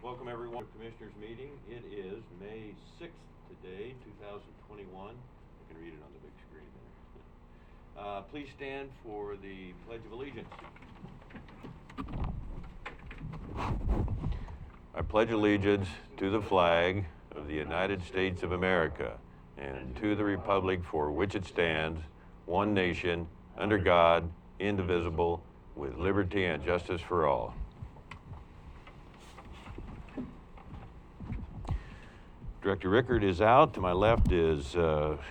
Welcome everyone to Commissioners meeting. It is May 6th today, 2021. I can read it on the big screen there. Please stand for the Pledge of Allegiance. I pledge allegiance to the flag of the United States of America and to the republic for which it stands, one nation, under God, indivisible, with liberty and justice for all. Director Rickard is out. To my left is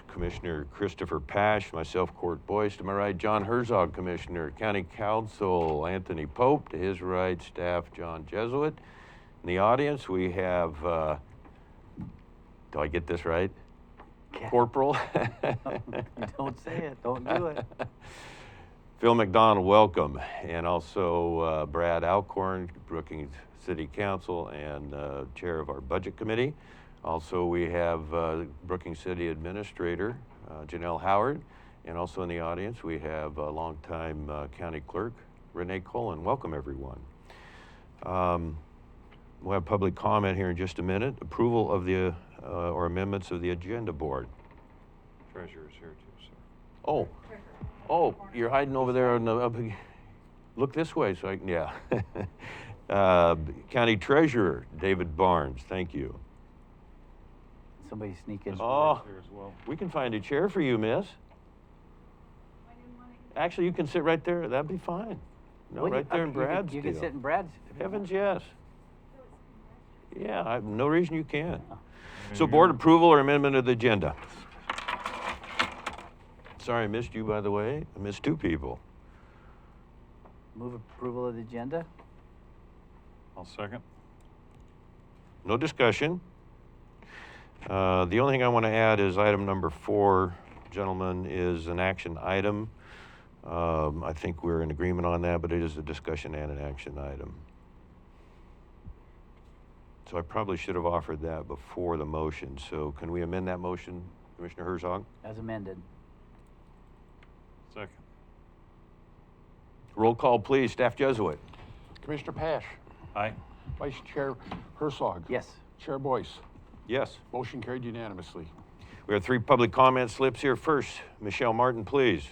Commissioner Christopher Pash, myself, Court Boyce. To my right, John Herzog, Commissioner, County Counsel Anthony Pope. To his right, Staff John Jesuit. In the audience, we have, do I get this right? Yeah. Corporal. Don't say it. Don't do it. Phil McDonald, welcome. And also Brad Alcorn, Brookings City Council and Chair of our Budget Committee. Also, we have Brookings City Administrator, Janelle Howard. And also in the audience, we have longtime County Clerk, Renee Cullen. Welcome, everyone. We'll have public comment here in just a minute. Approval of the, or amendments of the agenda board. Treasurer's here too, sir. Oh, oh, you're hiding over there on the, look this way so I can, yeah. County Treasurer, David Barnes, thank you. Somebody sneak in. Oh, Here as well. we can find a chair for you, miss. Actually, you can sit right there. That'd be fine. No, Well, right there in Brad's You can deal. sit in Brad's. if you Heavens, want. yes. Yeah, I have no reason you can't. So board approval or amendment of the agenda. Sorry, I missed you, by the way. I missed two people. Move approval of the agenda. I'll second. No discussion. The only thing I want to add is item number 4, gentlemen, is an action item. I think we're in agreement on that, but it is a discussion and an action item. So I probably should have offered that before the motion. So can we amend that motion, Commissioner Herzog? As amended. Second. Roll call, please. Staff Jesuit. Commissioner Pash, Aye. Vice Chair Herzog. Yes. Chair Boyce. Yes. Motion carried unanimously. We have 3 public comment slips here. First, Michelle Martin, please.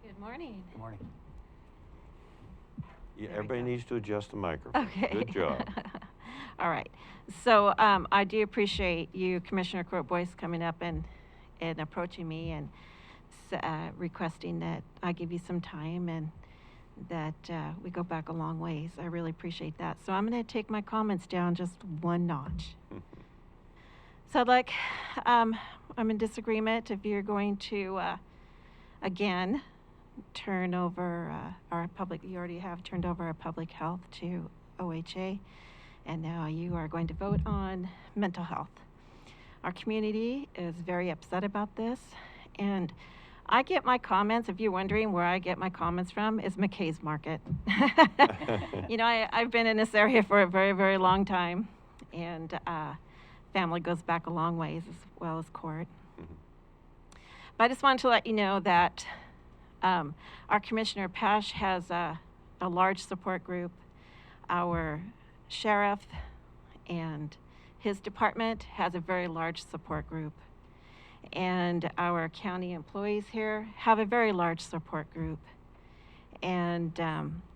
Good morning. Good morning. Yeah, There we everybody go. needs to adjust the microphone. Okay. Good job. All right. So I do appreciate you, Commissioner Court Boyce, coming up and approaching me and requesting that I give you some time and that we go back a long ways. I really appreciate that. So I'm going to take my comments down just one notch. So I'd like, I'm in disagreement if you're going to, again, turn over our public, you already have turned over our public health to OHA, and now you are going to vote on mental health. Our community is very upset about this, and I get my comments, if you're wondering where I get my comments from, is McKay's Market. You know, I've been in this area for a very, very long time, and family goes back a long ways as well as court. But I just wanted to let you know that our Commissioner Pash has a large support group. Our sheriff and his department has a very large support group. And our county employees here have a very large support group. And,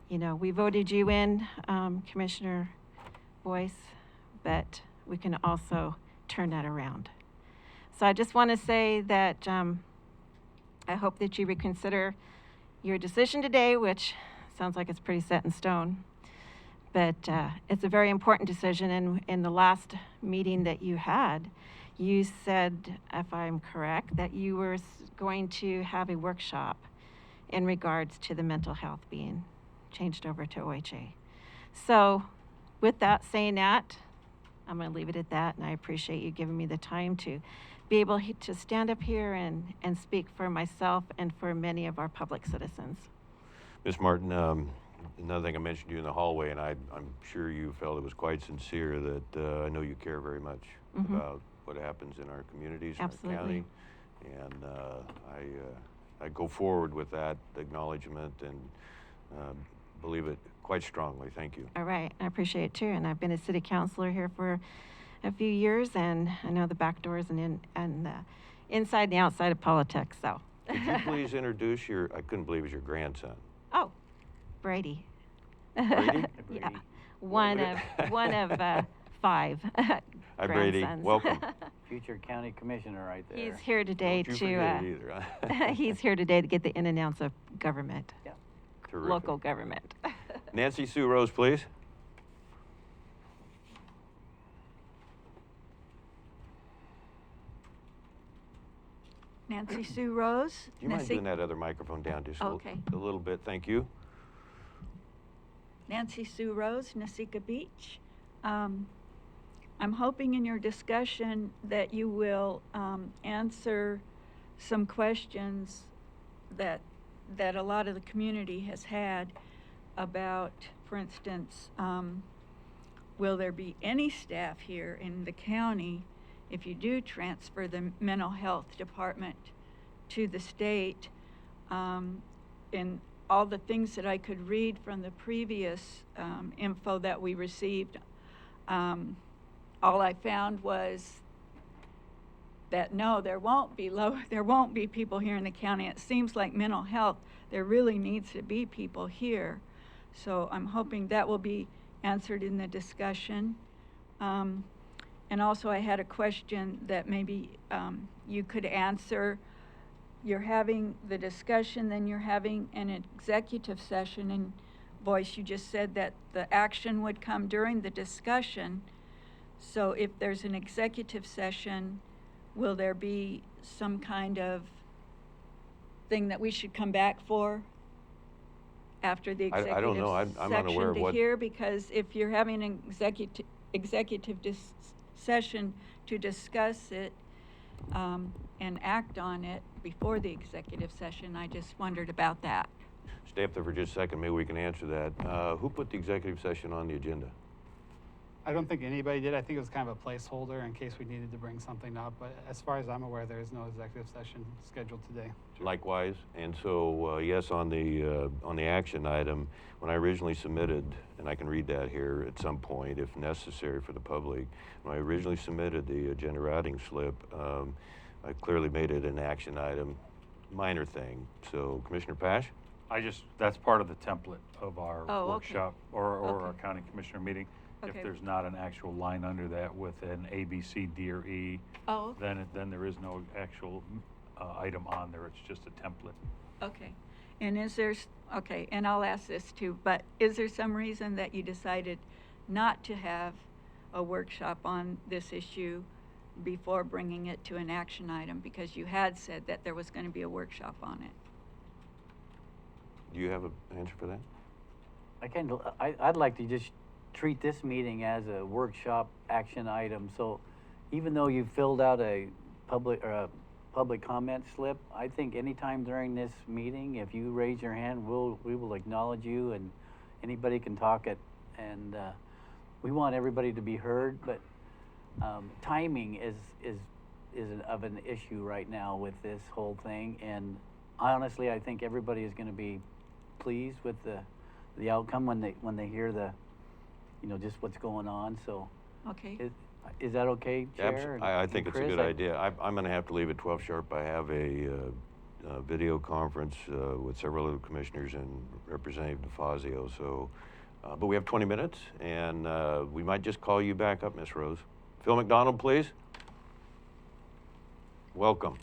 you know, we voted you in, Commissioner Boyce, but we can also turn that around. So I just want to say that I hope that you reconsider your decision today, which sounds like it's pretty set in stone. But it's a very important decision. And in the last meeting that you had, you said, if I'm correct, that you were going to have a workshop in regards to the mental health being changed over to OHA. So with that, saying that, I'm going to leave it at that, and I appreciate you giving me the time to be able to stand up here and speak for myself and for many of our public citizens. Ms. Martin, another thing I mentioned to you in the hallway, and I'm sure you felt it was quite sincere, that I know you care very much about what happens in our communities, in our county. And I go forward with that acknowledgement and believe it quite strongly. Thank you. All right, I appreciate it too. And I've been a city councilor here for a few years, and I know the back doors and inside and the outside of politics. So. Could you please introduce I couldn't believe it was your grandson. Oh, Brady. Brady? Yeah, one of 5 Hi, Brady. grandsons. Welcome. Future county commissioner right there. He's here today Don't you forget it either, huh? he's here today to get the in and outs of government, Yeah. Terrific. local government. Nancy Sue Rose, please. Nancy Sue Rose. Do you mind doing that other microphone down just Okay. a little bit? Thank you. Nancy Sue Rose, Nasika Beach. I'm hoping in your discussion that you will answer some questions that a lot of the community has had about, for instance, will there be any staff here in the county if you do transfer the mental health department to the state? In all the things that I could read from the previous info that we received, all I found was that no, there won't be people here in the county. It seems like mental health, there really needs to be people here. So I'm hoping that will be answered in the discussion. And also I had a question that maybe you could answer. You're having the discussion, then you're having an executive session, and Boyce, you just said that the action would come during the discussion. So if there's an executive session, will there be some kind of thing that we should come back for after the executive I don't know. I'm unaware of session what. to hear? Because if you're having an executive session to discuss it and act on it before the executive session, I just wondered about that. Stay up there for just a second. Maybe we can answer that. Who put the executive session on the agenda? I don't think anybody did. I think it was kind of a placeholder in case we needed to bring something up. But as far as I'm aware, there is no executive session scheduled today. Likewise. And so, yes, on the action item, when I originally submitted, and I can read that here at some point if necessary for the public, when I originally submitted the agenda routing slip, I clearly made it an action item, minor thing. So, Commissioner Pash? That's part of the template of our Oh, okay. workshop or Okay. our county commissioner meeting. Okay. If there's not an actual line under that with an A, B, C, D, or E, Oh, okay. then there is no actual item on there. It's just a template. Okay. And okay, and I'll ask this too, but is there some reason that you decided not to have a workshop on this issue before bringing it to an action item? Because you had said that there was going to be a workshop on it. Do you have an answer for that? I'd like to just treat this meeting as a workshop action item. So even though you filled out a public comment slip, I think anytime during this meeting, if you raise your hand, we will acknowledge you, and anybody can talk it. And we want everybody to be heard, but timing is of an issue right now with this whole thing. And honestly, I think everybody is going to be pleased with the outcome when they hear just what's going on. So Okay. is that okay, Chair? I think and it's a Chris? good idea. I'm going to have to leave at 12 sharp. I have a video conference with several other commissioners and Representative DeFazio. So, but we have 20 minutes, and we might just call you back up, Miss Rose. Phil McDonald, please. Welcome.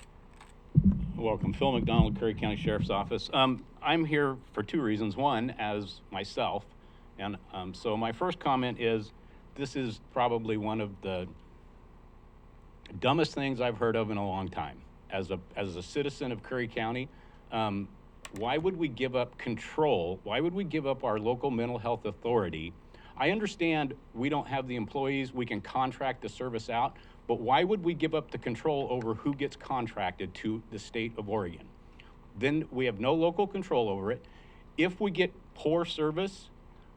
Welcome. Phil McDonald, Curry County Sheriff's Office. I'm here for two reasons. One, as myself, and so my first comment is this is probably one of the dumbest things I've heard of in a long time. As a citizen of Curry County, why would we give up control? Why would we give up our local mental health authority? I understand we don't have the employees, we can contract the service out, but why would we give up the control over who gets contracted to the state of Oregon? Then we have no local control over it. If we get poor service,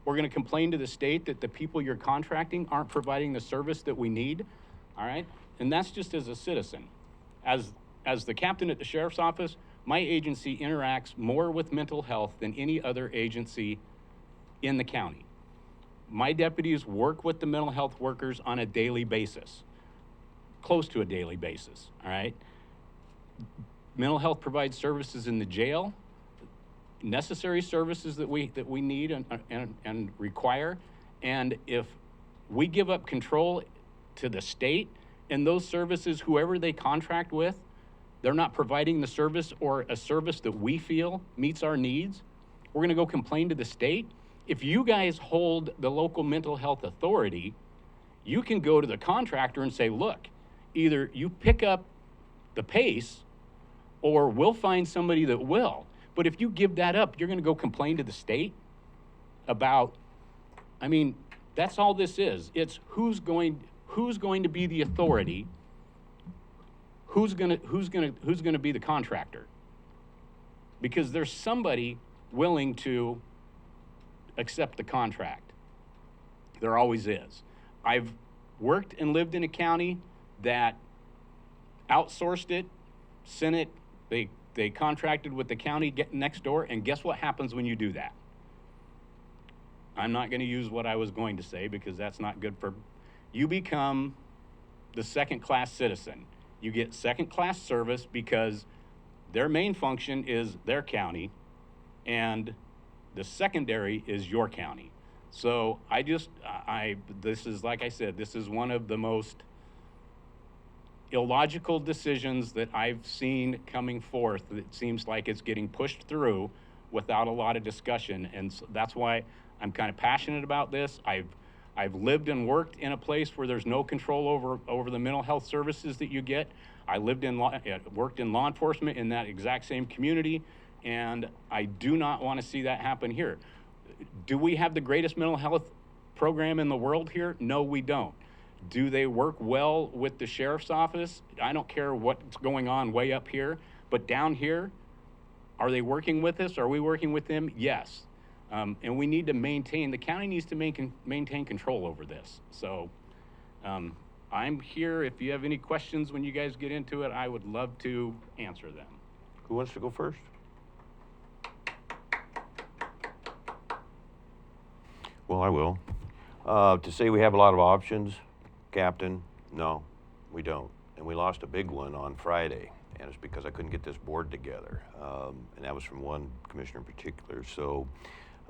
we're going to complain to the state that the people you're contracting aren't providing the service that we need, all right? And that's just as a citizen. As the captain at the sheriff's office, my agency interacts more with mental health than any other agency in the county. My deputies work with the mental health workers on a daily basis, close to a daily basis, all right? Mental health provides services in the jail, necessary services that we need and require. And if we give up control to the state and those services, whoever they contract with, they're not providing the service or a service that we feel meets our needs, we're gonna go complain to the state. If you guys hold the local mental health authority, you can go to the contractor and say, look, either you pick up the pace or we'll find somebody that will. But if you give that up, you're gonna go complain to the state about, I mean, that's all this is. It's who's going to be the authority, who's gonna be the contractor. Because there's somebody willing to accept the contract. There always is. I've worked and lived in a county that outsourced it, sent it, they contracted with the county next door, and guess what happens when you do that? I'm not gonna use what I was going to say because that's not good for, you become the second-class citizen. You get second-class service because their main function is their county and the secondary is your county. So this is, like I said, this is one of the most illogical decisions that I've seen coming forth. It seems like it's getting pushed through without a lot of discussion. And so that's why I'm kind of passionate about this. I've lived and worked in a place where there's no control over the mental health services that you get. I worked in law enforcement in that exact same community, and I do not want to see that happen here. Do we have the greatest mental health program in the world here? No, we don't. Do they work well with the sheriff's office? I don't care what's going on way up here, but down here, are they working with us? Are we working with them? Yes. And we need to the county needs to maintain control over this. So I'm here. If you have any questions when you guys get into it, I would love to answer them. Who wants to go first? Well, I will. To say we have a lot of options, Captain, no, we don't. And we lost a big one on Friday, and it's because I couldn't get this board together. And that was from one commissioner in particular. So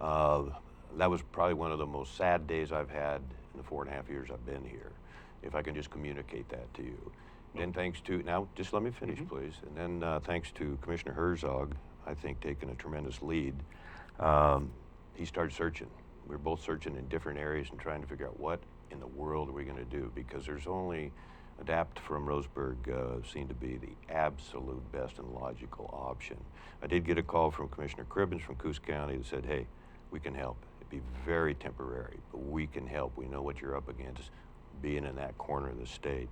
that was probably one of the most sad days I've had in the 4.5 years I've been here, if I can just communicate that to you. Then thanks to, now just let me finish, please. And then thanks to Commissioner Herzog, I think taking a tremendous lead, he started searching. We were both searching in different areas and trying to figure out what in the world are we going to do, because there's only Adapt from Roseburg seemed to be the absolute best and logical option. I did get a call from Commissioner Cribbins from Coos County that said, hey, we can help. It'd be very temporary, but we can help. We know what you're up against being in that corner of the state.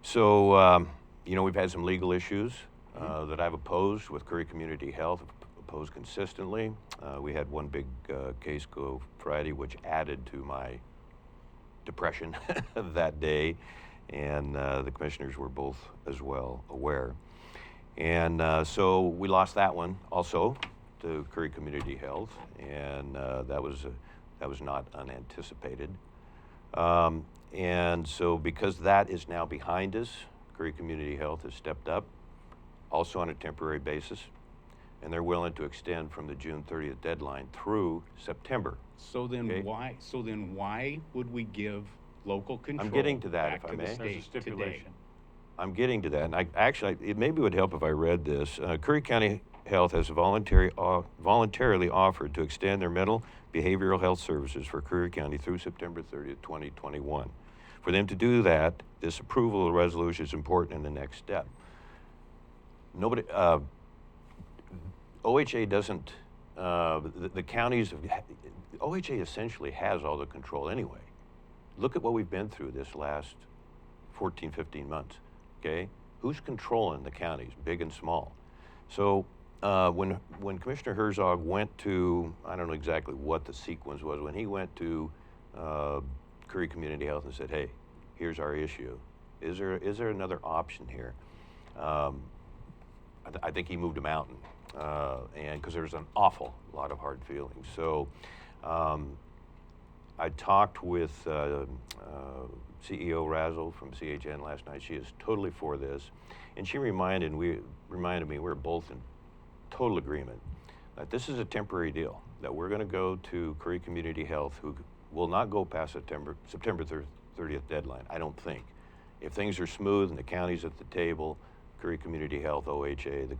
So, you know, we've had some legal issues that I've opposed with Curry Community Health, opposed consistently. We had one big case go Friday, which added to my depression that day, and the commissioners were both as well aware. And so we lost that one also to Curry Community Health, and that was not unanticipated. And so because that is now behind us, Curry Community Health has stepped up, also on a temporary basis, and they're willing to extend from the June 30th deadline through September. So then Okay. why would we give local control I'm getting to that, back if I to the may. There's a state today? stipulation. I'm getting to that, and it maybe would help if I read this. Curry County Health has voluntarily offered to extend their mental behavioral health services for Curry County through September 30th, 2021. For them to do that, this approval of the resolution is important in the next step. Nobody, OHA doesn't, the counties, OHA essentially has all the control anyway. Look at what we've been through this last 14, 15 months, okay? Who's controlling the counties, big and small? So when Commissioner Herzog went to, I don't know exactly what the sequence was, when he went to Curry Community Health and said, hey, here's our issue. Is there another option here? I I think he moved a mountain, and because there's an awful lot of hard feelings. So I talked with CEO Razzle from CHN last night. She is totally for this, and she reminded me we're both in total agreement that this is a temporary deal, that we're going to go to Curry Community Health, who will not go past September 30th deadline, I don't think. If things are smooth and the county's at the table, Curry Community Health, OHA,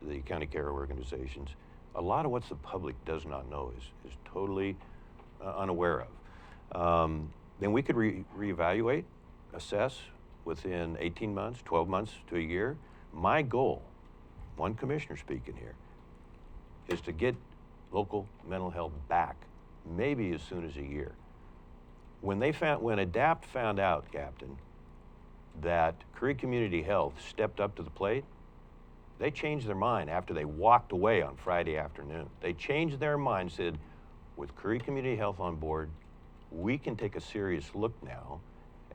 the county care organizations, a lot of what the public does not know is totally unaware of. Then we could reevaluate, assess within 18 months, 12 months to a year. My goal, one commissioner speaking here, is to get local mental health back, maybe as soon as a year. When ADAPT found out, Captain, that Curry Community Health stepped up to the plate, they changed their mind after they walked away on Friday afternoon. They changed their mind, said, with Curry Community Health on board, we can take a serious look now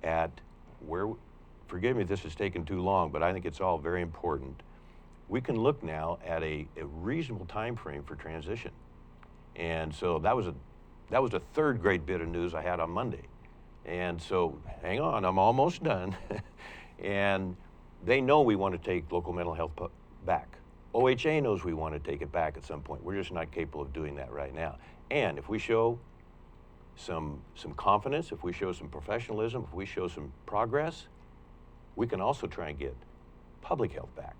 at where, forgive me if this has taken too long, but I think it's all very important. We can look now at a reasonable time frame for transition. And so that was a third great bit of news I had on Monday. And so, hang on, I'm almost done. And they know we want to take local mental health back. OHA knows we want to take it back at some point. We're just not capable of doing that right now. And if we show some confidence, if we show some professionalism, if we show some progress, we can also try and get public health back.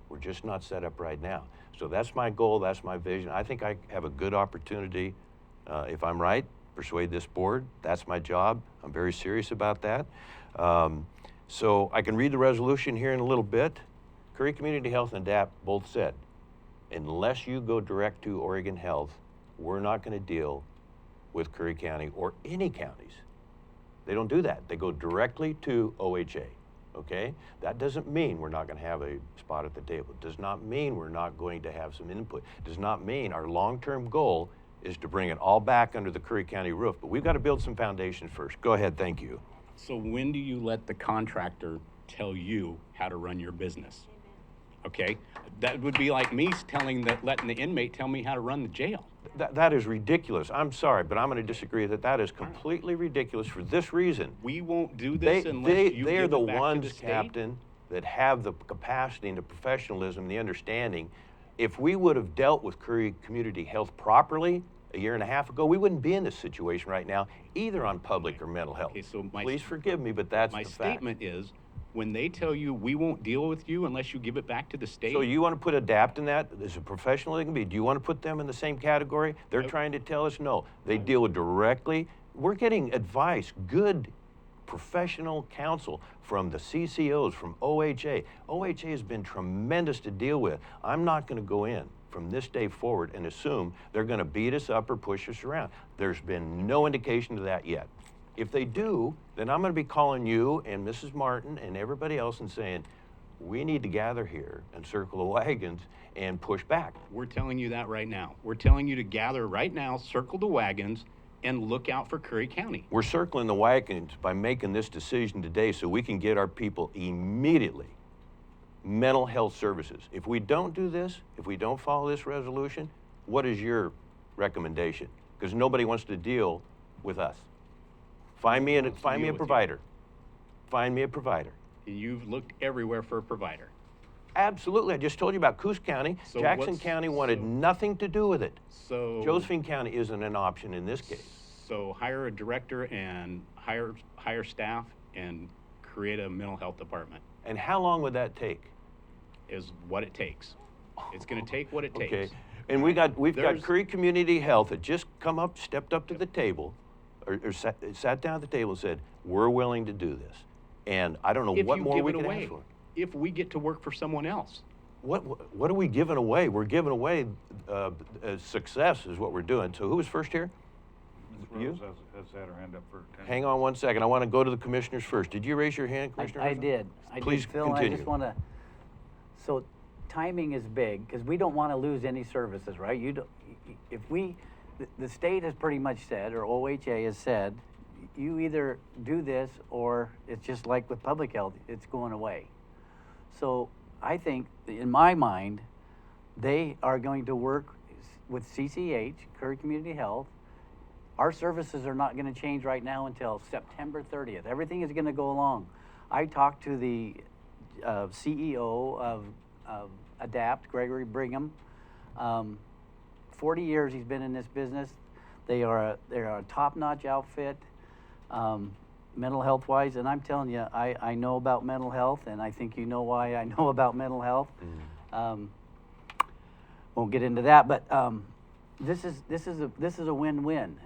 We're just not set up right now. So that's my goal, that's my vision. I think I have a good opportunity, if I'm right, persuade this board. That's my job. I'm very serious about that. So I can read the resolution here in a little bit. Curry Community Health and ADAPT both said, unless you go direct to Oregon Health, we're not going to deal with Curry County or any counties. They don't do that. They go directly to OHA, okay? That doesn't mean we're not going to have a spot at the table. It does not mean we're not going to have some input. It does not mean our long-term goal is to bring it all back under the Curry County roof, but we've got to build some foundations first. Go ahead, thank you. So when do you let the contractor tell you how to run your business? Okay, that would be like me letting the inmate tell me how to run the jail. That is ridiculous. I'm sorry, but I'm going to disagree that is completely ridiculous for this reason. We won't do this unless you they are give the it back ones, to the state. Captain, that have the capacity and the professionalism, the understanding. If we would have dealt with Curry Community Health properly a year and a half ago, we wouldn't be in this situation right now, either on public or mental health. Okay, so please forgive me, but that's my the fact. statement is, when they tell you we won't deal with you unless you give it back to the state. So you want to put ADAPT in that as a professional they can be? Do you want to put them in the same category? They're trying to tell us no. They deal with directly. We're getting advice, good professional counsel from the CCOs, from OHA. OHA has been tremendous to deal with. I'm not going to go in from this day forward and assume they're going to beat us up or push us around. There's been no indication of that yet. If they do, then I'm going to be calling you and Mrs. Martin and everybody else and saying, we need to gather here and circle the wagons and push back. We're telling you that right now. We're telling you to gather right now, circle the wagons, and look out for Curry County. We're circling the wagons by making this decision today so we can get our people immediately mental health services. If we don't do this, if we don't follow this resolution, what is your recommendation? Because nobody wants to deal with us. Find me a provider. Find me a provider. You've looked everywhere for a provider. Absolutely. I just told you about Coos County. So Jackson County wanted nothing to do with it. So Josephine County isn't an option in this case. So hire a director and hire staff and create a mental health department And how long would that take? is what it takes. It's going to take what it takes. Okay. And we've got There's- Curry Community Health that just stepped up to the table, or sat down at the table and said, we're willing to do this. And I don't know If what you more give we it can away, ask for. if we get to work for someone else. What are we giving away? We're giving away success is what we're doing. So who was first here? Ms. You? Rose has had her hand up for 10 Hang on one second. I want to go to the commissioners first. Did you raise your hand, Commissioner? I Hazel? did. I Please did, Phil, and I continue. just want to, so timing is big, because we don't want to lose any services, right? You don't, if we, the state has pretty much said, or OHA has said, you either do this, or it's just like with public health, it's going away. So I think, in my mind, they are going to work with CCH, Curry Community Health. Our services are not gonna change right now until September 30th. Everything is gonna go along. I talked to the CEO of ADAPT, Gregory Brigham. 40 years he's been in this business. They're a top-notch outfit, mental health wise, and I'm telling you, I know about mental health, and I think you know why I know about mental health. Won't get into that, but this is a win-win.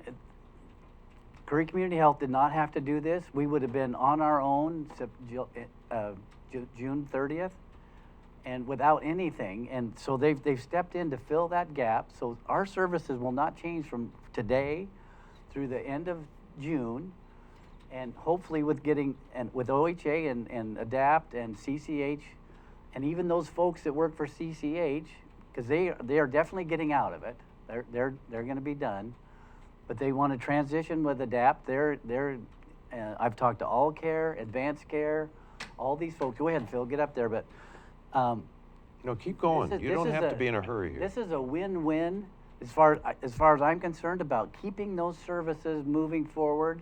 Curry Community Health did not have to do this. We would have been on our own June 30th, and without anything. And so they've stepped in to fill that gap. So our services will not change from today through the end of June. And hopefully with OHA and ADAPT and CCH, and even those folks that work for CCH, because they are definitely getting out of it. They're going to be done, but they want to transition with ADAPT. I've talked to All Care, Advanced Care, all these folks. Go ahead, Phil, get up there. But No, keep going. You don't have to be in a hurry here. This is a win-win as far as I'm concerned about keeping those services moving forward.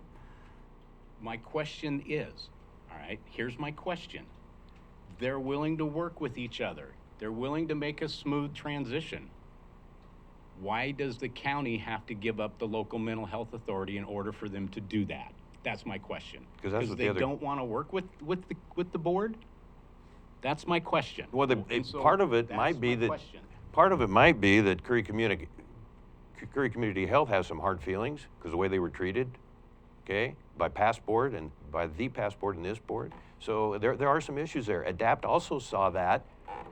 My question is, all right, here's my question. They're willing to work with each other. They're willing to make a smooth transition. Why does the county have to give up the local mental health authority in order for them to do that? That's my question. Because they don't want to work with the board? That's my question. Well, And so part of it that's might be my that question. Curry Community Health has some hard feelings because the way they were treated, okay, by past board and by the past board and this board. So there are some issues there. ADAPT also saw that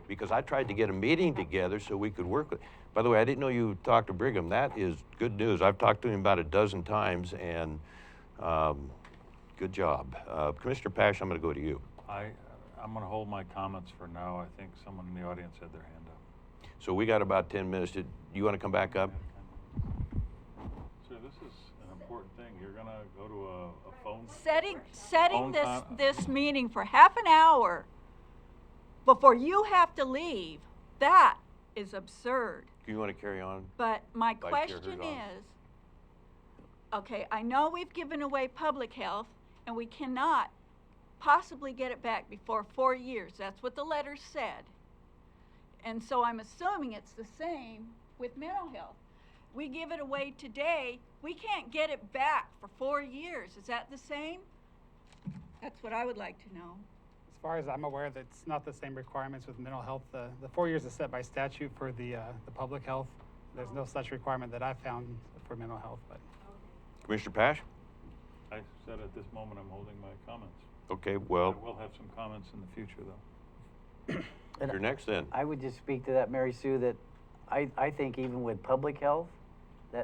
because I tried to get a meeting together so we could work with. By the way, I didn't know you talked to Brigham. That is good news. I've talked to him about a dozen times, and good job. Commissioner Pash, I'm going to go to you. I'm going to hold my comments for now. I think someone in the audience had their hand up. So we got about 10 minutes. Do you want to come back up? Sir, this is an important thing. You're going to go to a phone. Setting Phone this meeting for half an hour before you have to leave, that is absurd. Do you want to carry on? But my Vice Chair question Herzog. is, okay, I know we've given away public health, and we cannot possibly get it back before 4 years. That's what the letter said. And so I'm assuming it's the same with mental health. We give it away today, we can't get it back for 4 years. Is that the same? That's what I would like to know. As far as I'm aware, that's not the same requirements with mental health. The 4 years is set by statute for the public health. There's no such requirement that I've found for mental health. But Commissioner Pash? I said at this moment I'm holding my comments. Okay, I well, will have some comments in the future, though. And you're next then. I would just speak to that, Mary Sue, that I think even with public health,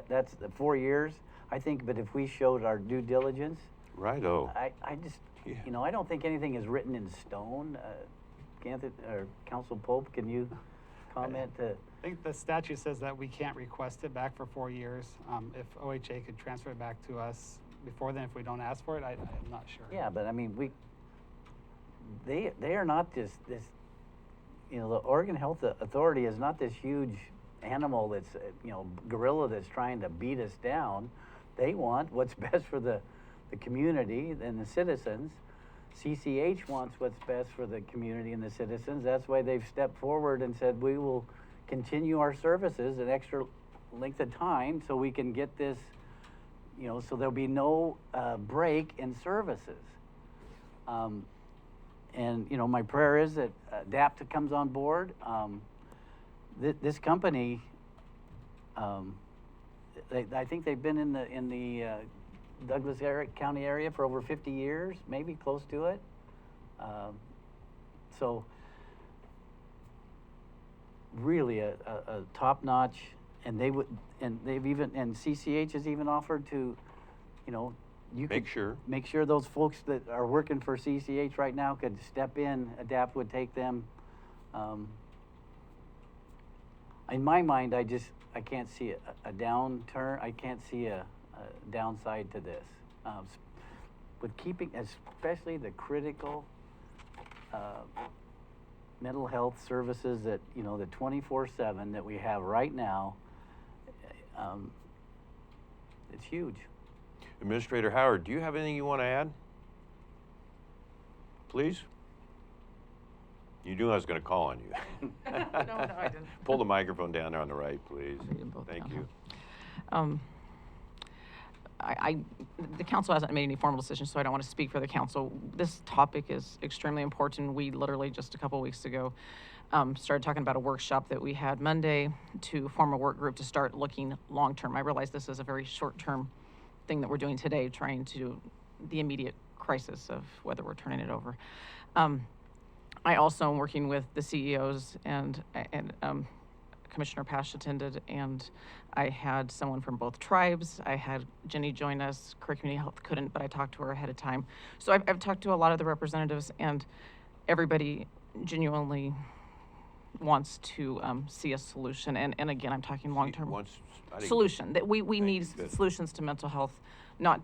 that's the 4 years. I think, but if we showed our due diligence, Righto. I just, Yeah. I don't think anything is written in stone. Council Pope, can you comment? I think the statute says that we can't request it back for 4 years. If OHA could transfer it back to us before then, if we don't ask for it, I'm not sure. Yeah, but I mean, they are not this, the Oregon Health Authority is not this huge animal that's, gorilla that's trying to beat us down. They want what's best for the community and the citizens. CCH wants what's best for the community and the citizens. That's why they've stepped forward and said, we will continue our services an extra length of time so we can get this, so there'll be no break in services. And, my prayer is that ADAPT comes on board. This company, I think they've been in the Douglas County area for over 50 years, maybe close to it. So really a top-notch, and CCH has even offered to, Make sure. make sure those folks that are working for CCH right now could step in. ADAPT would take them. In my mind, I can't see a downturn. I can't see a downside to this. With keeping, especially the critical mental health services that, you know, the 24/7 that we have right now, it's huge. Administrator Howard, do you have anything you want to add? Please? You knew I was going to call on you. No, I didn't. Pull the microphone down there on the right, please. Bring them both Thank down, you. The council hasn't made any formal decisions, so I don't want to speak for the council. This topic is extremely important. We literally just a couple weeks ago started talking about a workshop that we had Monday to form a work group to start looking long-term. I realize this is a very short-term thing that we're doing today, trying to do the immediate crisis of whether we're turning it over. I also am working with the CEOs and Commissioner Pash attended, and I had someone from both tribes. I had Jenny join us. Curry Community Health couldn't, but I talked to her ahead of time. So I've talked to a lot of the representatives, and everybody genuinely wants to see a solution. And again, I'm talking long-term solution. That we need solutions to mental health, not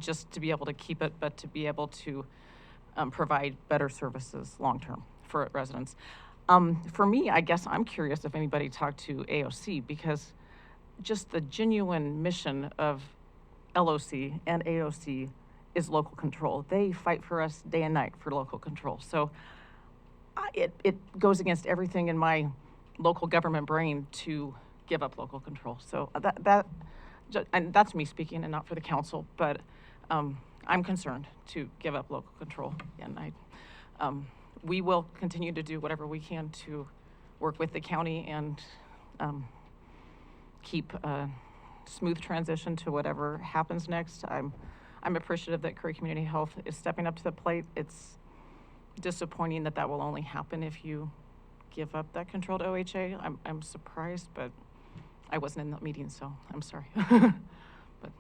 just to be able to keep it, but to be able to provide better services long-term for residents. For me, I guess I'm curious if anybody talked to AOC, because just the genuine mission of LOC and AOC is local control. They fight for us day and night for local control. So it goes against everything in my local government brain to give up local control. So and that's me speaking and not for the council, but I'm concerned to give up local control. And we will continue to do whatever we can to work with the county and keep a smooth transition to whatever happens next. I'm appreciative that Curry Community Health is stepping up to the plate. It's disappointing that will only happen if you give up that controlled OHA. I'm surprised, but I wasn't in that meeting, so I'm sorry. But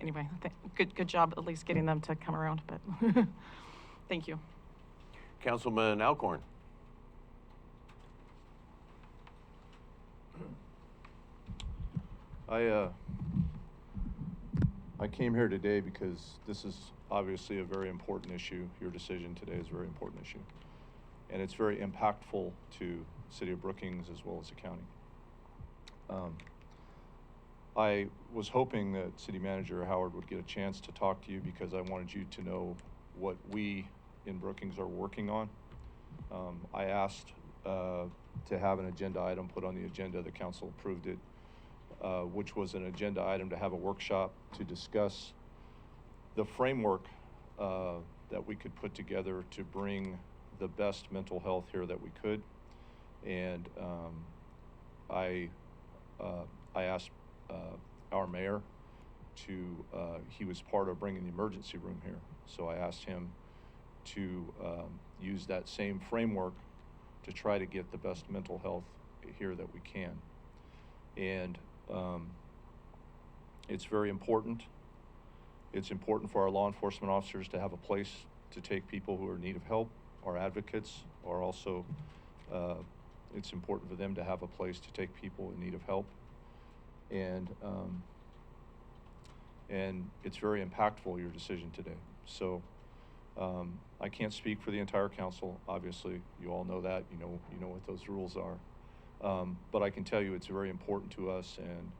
anyway, good job at least getting them to come around, but thank you. Councilman Alcorn. I came here today because this is obviously a very important issue. Your decision today is a very important issue. And it's very impactful to the city of Brookings as well as the county. I was hoping that City Manager Howard would get a chance to talk to you because I wanted you to know what we in Brookings are working on. I asked to have an agenda item put on the agenda. The council approved it, which was an agenda item to have a workshop to discuss the framework that we could put together to bring the best mental health here that we could. And I asked our mayor to, he was part of bringing the emergency room here. So I asked him to use that same framework to try to get the best mental health here that we can. And it's very important. It's important for our law enforcement officers to have a place to take people who are in need of help. Our advocates are also, it's important for them to have a place to take people in need of help. And it's very impactful, your decision today. So I can't speak for the entire council. Obviously, you all know that. You know what those rules are. But I can tell you it's very important to us, and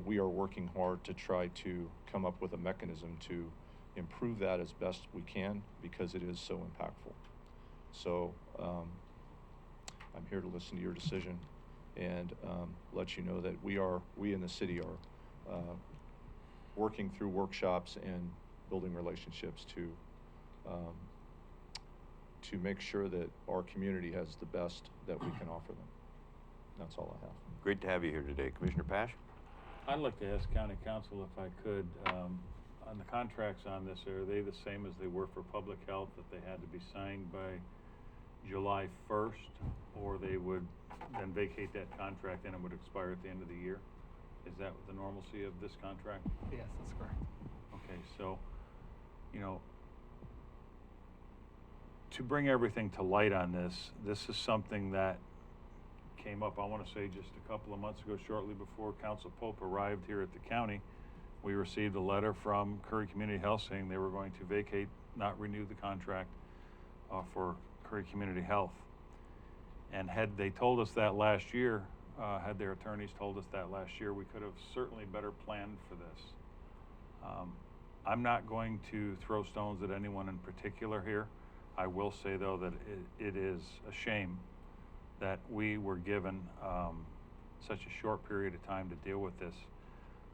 we are working hard to try to come up with a mechanism to improve that as best we can because it is so impactful. So I'm here to listen to your decision and let you know that we in the city are working through workshops and building relationships to make sure that our community has the best that we can offer them. That's all I have. Great to have you here today. Commissioner Pash? I'd like to ask County Council if I could, on the contracts on this, are they the same as they were for public health, that they had to be signed by July 1st, or they would then vacate that contract and it would expire at the end of the year? Is that the normalcy of this contract? Yes, that's correct. Okay, so, to bring everything to light on this is something that came up, I want to say, just a couple of months ago, shortly before Council Pope arrived here at the county. We received a letter from Curry Community Health saying they were going to vacate, not renew the contract for Curry Community Health. And had they told us that last year, had their attorneys told us that last year, we could have certainly better planned for this. I'm not going to throw stones at anyone in particular here. I will say, though, that it is a shame that we were given such a short period of time to deal with this.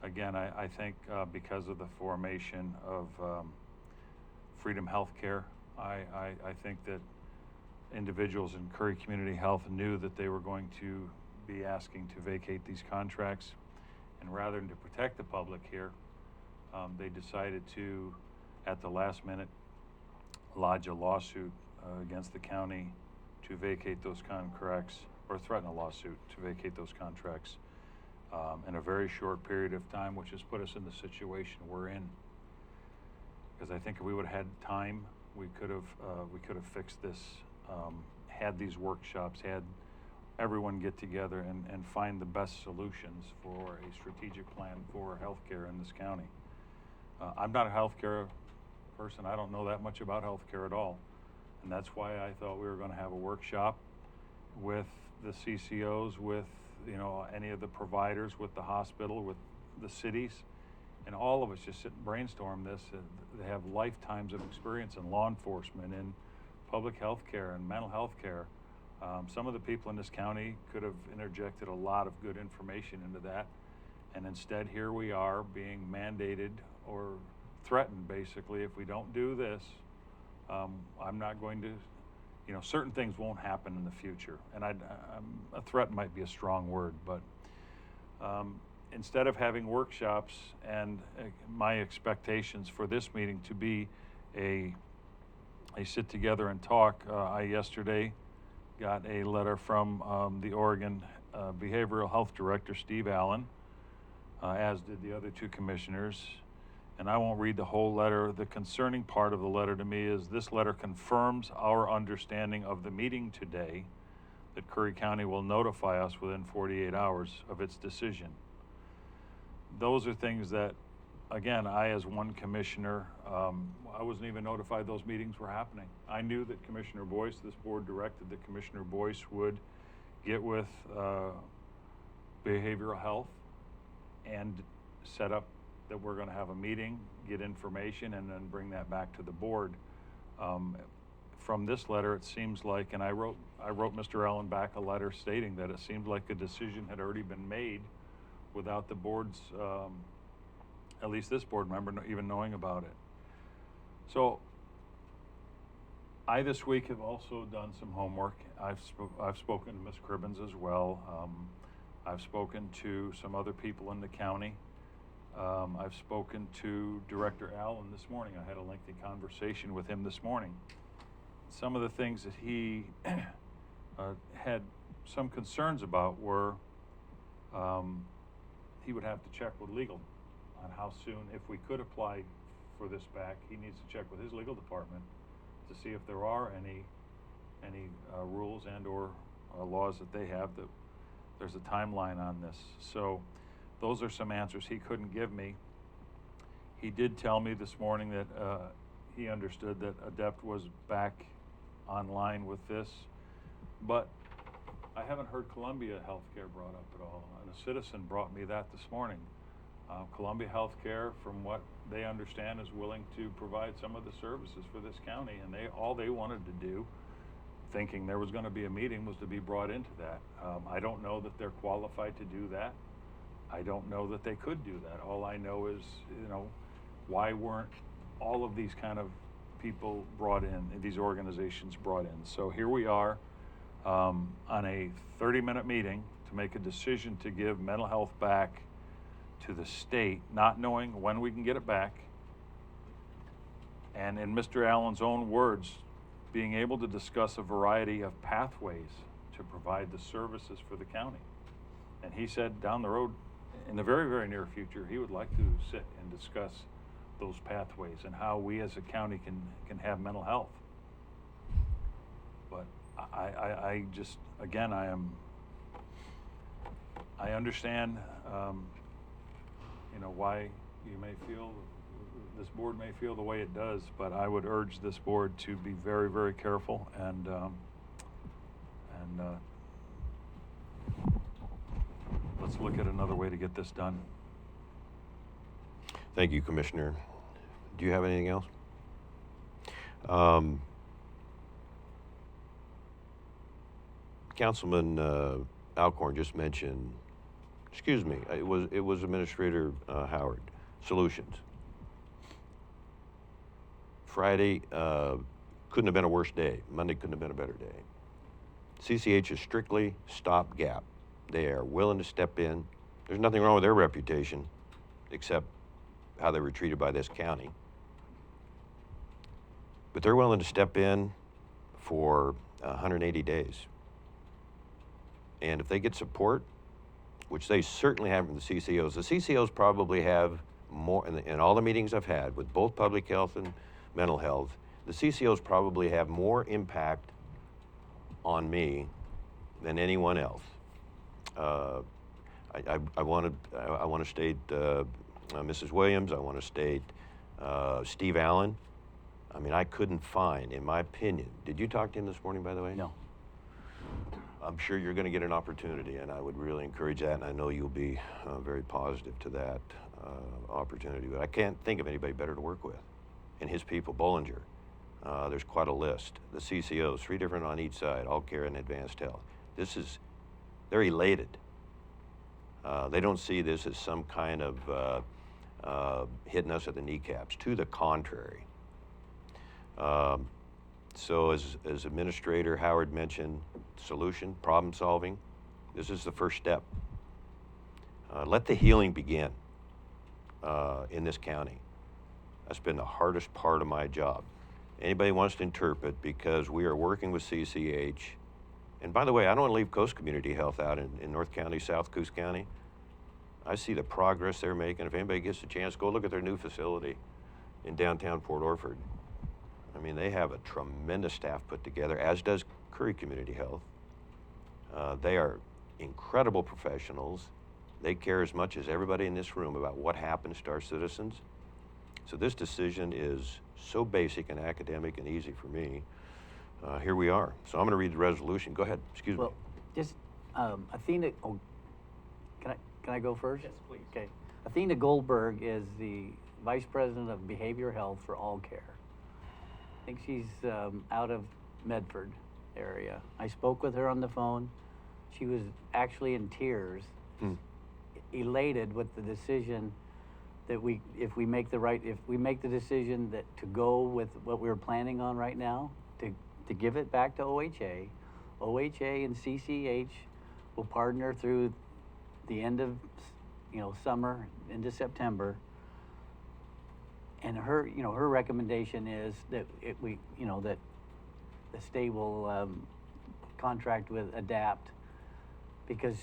Again, I think because of the formation of Freedom Healthcare, I think that individuals in Curry Community Health knew that they were going to be asking to vacate these contracts. And rather than to protect the public here, they decided to, at the last minute, lodge a lawsuit against the county to vacate those contracts, or threaten a lawsuit to vacate those contracts in a very short period of time, which has put us in the situation we're in. Because I think if we would have had time, we could have fixed this, had these workshops, had everyone get together and find the best solutions for a strategic plan for healthcare in this county. I'm not a healthcare person. I don't know that much about healthcare at all. And that's why I thought we were going to have a workshop with the CCOs, with any of the providers, with the hospital, with the cities, and all of us just sit and brainstorm this. They have lifetimes of experience in law enforcement, in public health care, and mental health care. Some of the people in this county could have interjected a lot of good information into that. And instead, here we are being mandated or threatened, basically, if we don't do this, I'm not going to, certain things won't happen in the future. And a threat might be a strong word, but instead of having workshops and my expectations for this meeting to be a sit together and talk, I yesterday got a letter from the Oregon Behavioral Health Director, Steve Allen, as did the other two commissioners. And I won't read the whole letter. The concerning part of the letter to me is this letter confirms our understanding of the meeting today, that Curry County will notify us within 48 hours of its decision. Those are things that, again, I as one commissioner, I wasn't even notified those meetings were happening. I knew that Commissioner Boyce, this board directed that Commissioner Boyce would get with behavioral health and set up that we're going to have a meeting, get information, and then bring that back to the board. From this letter, it seems like, and I wrote Mr. Allen back a letter stating that it seemed like a decision had already been made without the board's, at least this board member, even knowing about it. So I this week have also done some homework. I've spoken to Ms. Cribbins as well. I've spoken to some other people in the county. I've spoken to Director Allen this morning. I had a lengthy conversation with him this morning. Some of the things that he had some concerns about were he would have to check with legal on how soon, if we could apply for this back, he needs to check with his legal department to see if there are any rules and or laws that they have that there's a timeline on this. So those are some answers he couldn't give me. He did tell me this morning that he understood that Adept was back online with this, but I haven't heard Columbia Healthcare brought up at all. And a citizen brought me that this morning. Columbia Healthcare, from what they understand, is willing to provide some of the services for this county, and all they wanted to do, thinking there was going to be a meeting, was to be brought into that. I don't know that they're qualified to do that. I don't know that they could do that. All I know is, why weren't all of these kind of people brought in, these organizations brought in? So here we are on a 30-minute meeting to make a decision to give mental health back to the state, not knowing when we can get it back. And in Mr. Allen's own words, being able to discuss a variety of pathways to provide the services for the county. And he said down the road, in the very, very near future, he would like to sit and discuss those pathways and how we as a county can have mental health. But I just, again, I understand, why this board may feel the way it does, but I would urge this board to be very, very careful and And let's look at another way to get this done. Thank you, Commissioner. Do you have anything else? Councilman Alcorn just mentioned, excuse me, it was Administrator Howard, solutions. Friday couldn't have been a worse day. Monday couldn't have been a better day. CCH is strictly stopgap. They are willing to step in. There's nothing wrong with their reputation, except how they were treated by this county. But they're willing to step in for 180 days. And if they get support, which they certainly have from the CCOs probably have more, in all the meetings I've had with both public health and mental health, the CCOs probably have more impact on me than anyone else. I want to state Mrs. Williams. I want to state Steve Allen. I mean, I couldn't find, in my opinion. Did you talk to him this morning, by the way? No. I'm sure you're going to get an opportunity, and I would really encourage that, and I know you'll be very positive to that opportunity. But I can't think of anybody better to work with. And his people, Bollinger, there's quite a list. The CCOs, 3 different on each side, all care and advanced health. They're elated. They don't see this as some kind of hitting us at the kneecaps. To the contrary. So as Administrator Howard mentioned, solution, problem solving, this is the first step. Let the healing begin in this county. That's been the hardest part of my job. Anybody wants to interpret, because we are working with CCH, and by the way, I don't want to leave Coast Community Health out in North County, South Coast County. I see the progress they're making. If anybody gets a chance, go look at their new facility in downtown Port Orford. I mean, they have a tremendous staff put together, as does Curry Community Health. They are incredible professionals. They care as much as everybody in this room about what happens to our citizens. So this decision is so basic and academic and easy for me. Here we are. So I'm going to read the resolution. Go ahead. Excuse me. Well, just Athena. Oh, can I go first? Yes, please. Okay. Athena Goldberg is the Vice President of Behavioral Health for All Care. I think she's out of Medford area. I spoke with her on the phone. She was actually in tears, elated with the decision that if we make the decision that to go with what we're planning on right now, to give it back to OHA. OHA and CCH will partner through the end of summer into September. And her recommendation is that that the state will contract with ADAPT, because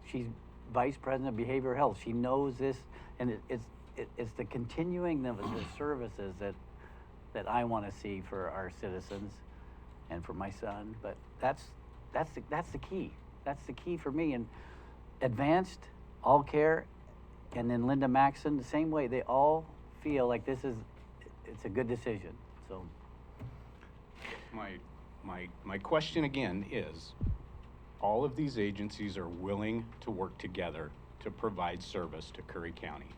she's Vice President of Behavioral Health. She knows this, and it's the continuing of the services that I want to see for our citizens and for my son. But that's the key. That's the key for me. And Advanced, All Care, and then Linda Maxson, the same way. They all feel like it's a good decision. So my question again is, all of these agencies are willing to work together to provide service to Curry County.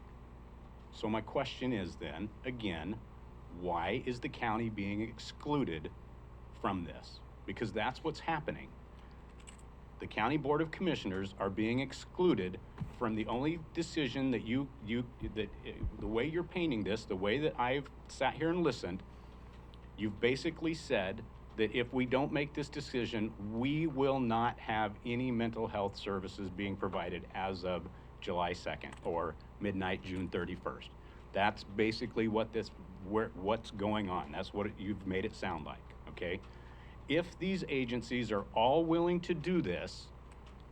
So my question is then, again, why is the county being excluded from this? Because that's what's happening. The County Board of Commissioners are being excluded from the only decision that the way you're painting this, the way that I've sat here and listened, you've basically said that if we don't make this decision, we will not have any mental health services being provided as of July 2nd or midnight June 31st. That's basically what's going on. That's what you've made it sound like, okay? If these agencies are all willing to do this,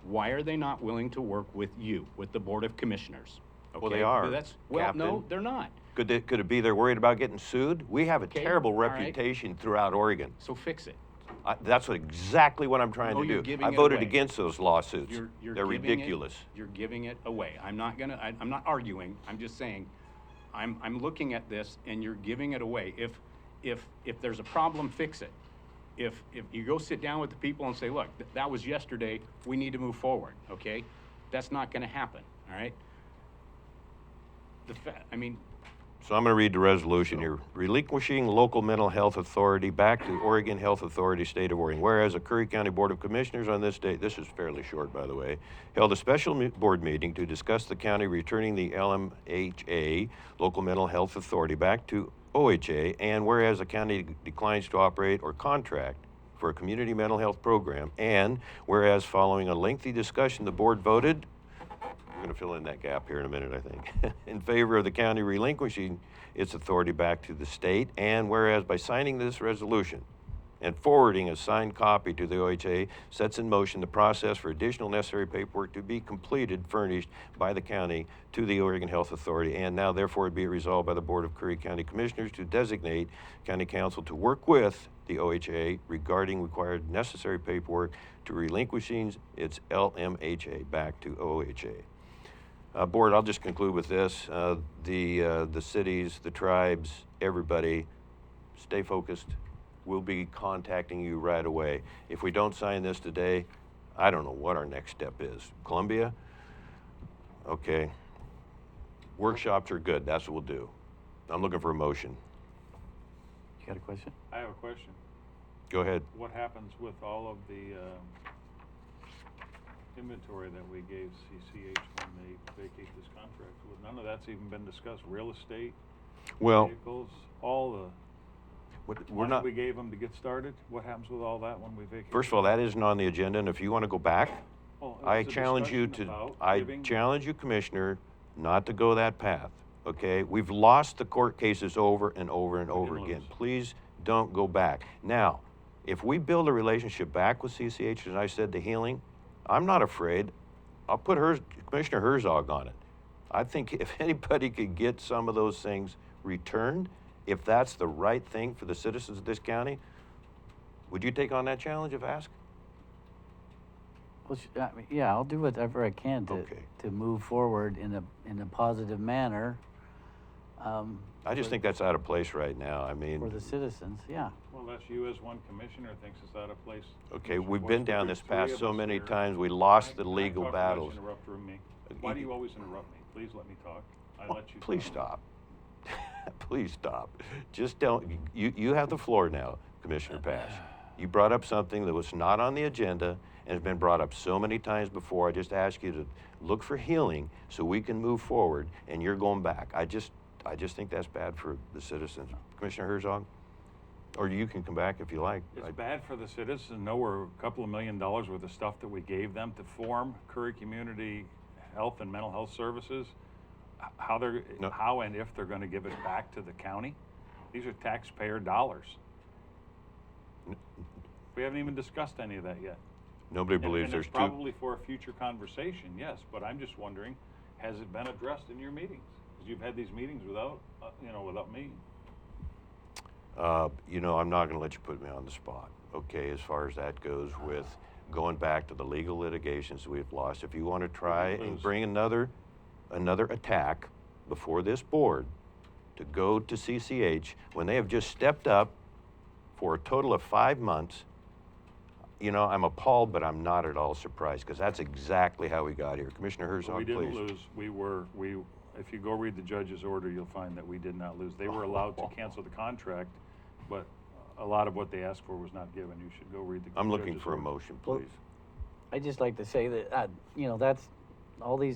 why are they not willing to work with you, with the Board of Commissioners? Okay? Well, they are, no, Captain. they're not. Could it be they're worried about getting sued? We have a Okay, terrible all right. reputation throughout Oregon. So fix it. That's exactly what I'm trying No, to you're do. giving I it voted away. against those lawsuits. You're They're giving ridiculous. You're giving it away. I'm not arguing. I'm just saying, I'm looking at this and you're giving it away. If there's a problem, fix it. if you go sit down with the people and say, look, that was yesterday, we need to move forward, okay? That's not gonna happen, all right? I mean, So I'm going to read the resolution here. Relinquishing local mental health authority back to Oregon Health Authority, State of Oregon. Whereas the Curry County Board of Commissioners on this date, this is fairly short, by the way, held a special board meeting to discuss the county returning the LMHA, Local Mental Health Authority, back to OHA. And whereas the county declines to operate or contract for a community mental health program, and whereas following a lengthy discussion, the board voted, we're going to fill in that gap here in a minute, I think, in favor of the county relinquishing its authority back to the state. And whereas by signing this resolution and forwarding a signed copy to the OHA sets in motion the process for additional necessary paperwork to be completed, furnished by the county to the Oregon Health Authority. And now therefore be it resolved by the Board of Curry County Commissioners to designate county council to work with the OHA regarding required necessary paperwork to relinquishing its LMHA back to OHA. Board, I'll just conclude with this. The cities, the tribes, everybody, stay focused. We'll be contacting you right away. If we don't sign this today, I don't know what our next step is. Columbia? Okay. Workshops are good. That's what we'll do. I'm looking for a motion. You got a question? I have a question. Go ahead. What happens with all of the inventory that we gave CCH when they vacate this contract? Well, none of that's even been discussed. Real estate, Well, vehicles, all the we're money not. we gave them to get started. What happens with all that when we vacate? First of all, that isn't on the agenda, and if you want to go back, Well, I it's a challenge you discussion to. about I giving- challenge you, Commissioner, not to go that path. Okay, we've lost the court cases over and over and over didn't again. lose. Please don't go back. Now, if we build a relationship back with CCH, as I said, the healing, I'm not afraid. I'll put Commissioner Herzog on it. I think if anybody could get some of those things returned, if that's the right thing for the citizens of this county, would you take on that challenge if asked? Well, I mean, yeah, I'll do whatever I can Okay. to move forward in a positive manner. I just think that's out of place right now. I mean, For the citizens, yeah. Well, that's you as one commissioner thinks it's out of place. okay, Commissioner we've Boyce, been but down there's this three path of so us many here. times, we lost the Can I legal talk without you battles. interrupting me? Why do you always interrupt me? Please let me talk. I let you Please talk. stop. Please stop. Just don't, you have the floor now, Commissioner Pash. You brought up something that was not on the agenda and has been brought up so many times before. I just ask you to look for healing so we can move forward, and you're going back. I just think that's bad for the citizens. Commissioner Herzog? Or you can come back if you like. It's bad for the citizens to know we're a couple of $1 million worth of stuff that we gave them to form Curry Community Health and Mental Health Services. No. How and if they're gonna give it back to the county? These are taxpayer dollars. We haven't even discussed any of that yet. Nobody And- believes and there's it's two. probably for a future conversation, yes, but I'm just wondering, has it been addressed in your meetings? Because you've had these meetings without, without me. I'm not going to let you put me on the spot, okay, as far as that goes with going back to the legal litigations we've lost. If you want to try and lose. bring another attack before this board to go to CCH when they have just stepped up for a total of 5 months, I'm appalled, but I'm not at all surprised because that's exactly how we got here. Commissioner But Herzog, we didn't please. lose. If you go read the judge's order, you'll find that we did not lose. They were allowed to cancel the contract, but a lot of what they asked for was not given. You should go read the I'm looking judge's for a order. motion, Well, please. I'd just like to say that, that's, all the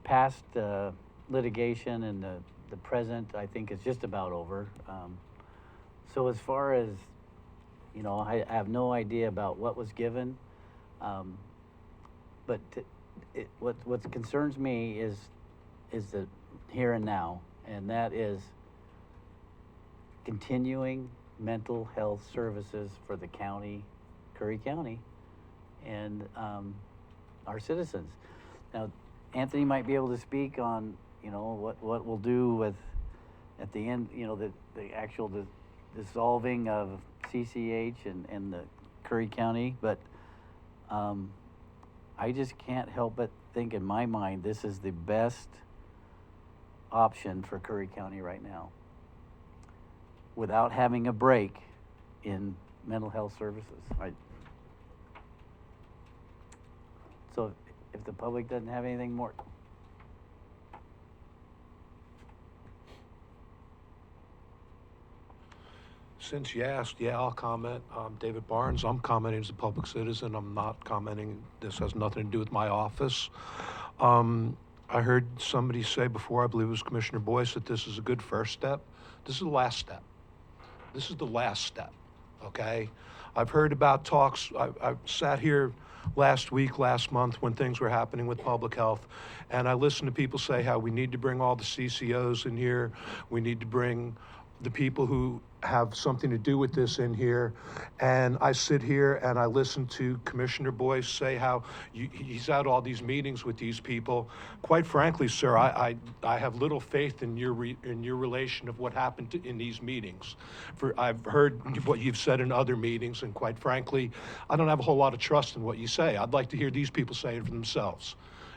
past litigation and the present, I think is just about over. So as far as, I have no idea about what was given. But what concerns me is the here and now, and that is continuing mental health services for the county, Curry County, and our citizens. Now, Anthony might be able to speak on, what we'll do with, at the end, the actual dissolving of CCH and the Curry County, but I just can't help but think in my mind, this is the best option for Curry County right now. Without having a break in mental health services. So if the public doesn't have anything more. Since you asked, yeah, I'll comment. David Barnes, I'm commenting as a public citizen. I'm not commenting, this has nothing to do with my office. I heard somebody say before, I believe it was Commissioner Boyce, that this is a good first step. This is the last step. This is the last step, okay? I've heard about talks, I sat here last week, last month, when things were happening with public health, and I listened to people say how we need to bring all the CCOs in here, we need to bring the people who have something to do with this in here. And I sit here and I listen to Commissioner Boyce say how he's at all these meetings with these people. Quite frankly, sir, I have little faith in your relation of what happened in these meetings. I've heard what you've said in other meetings, and quite frankly, I don't have a whole lot of trust in what you say. I'd like to hear these people say it for themselves.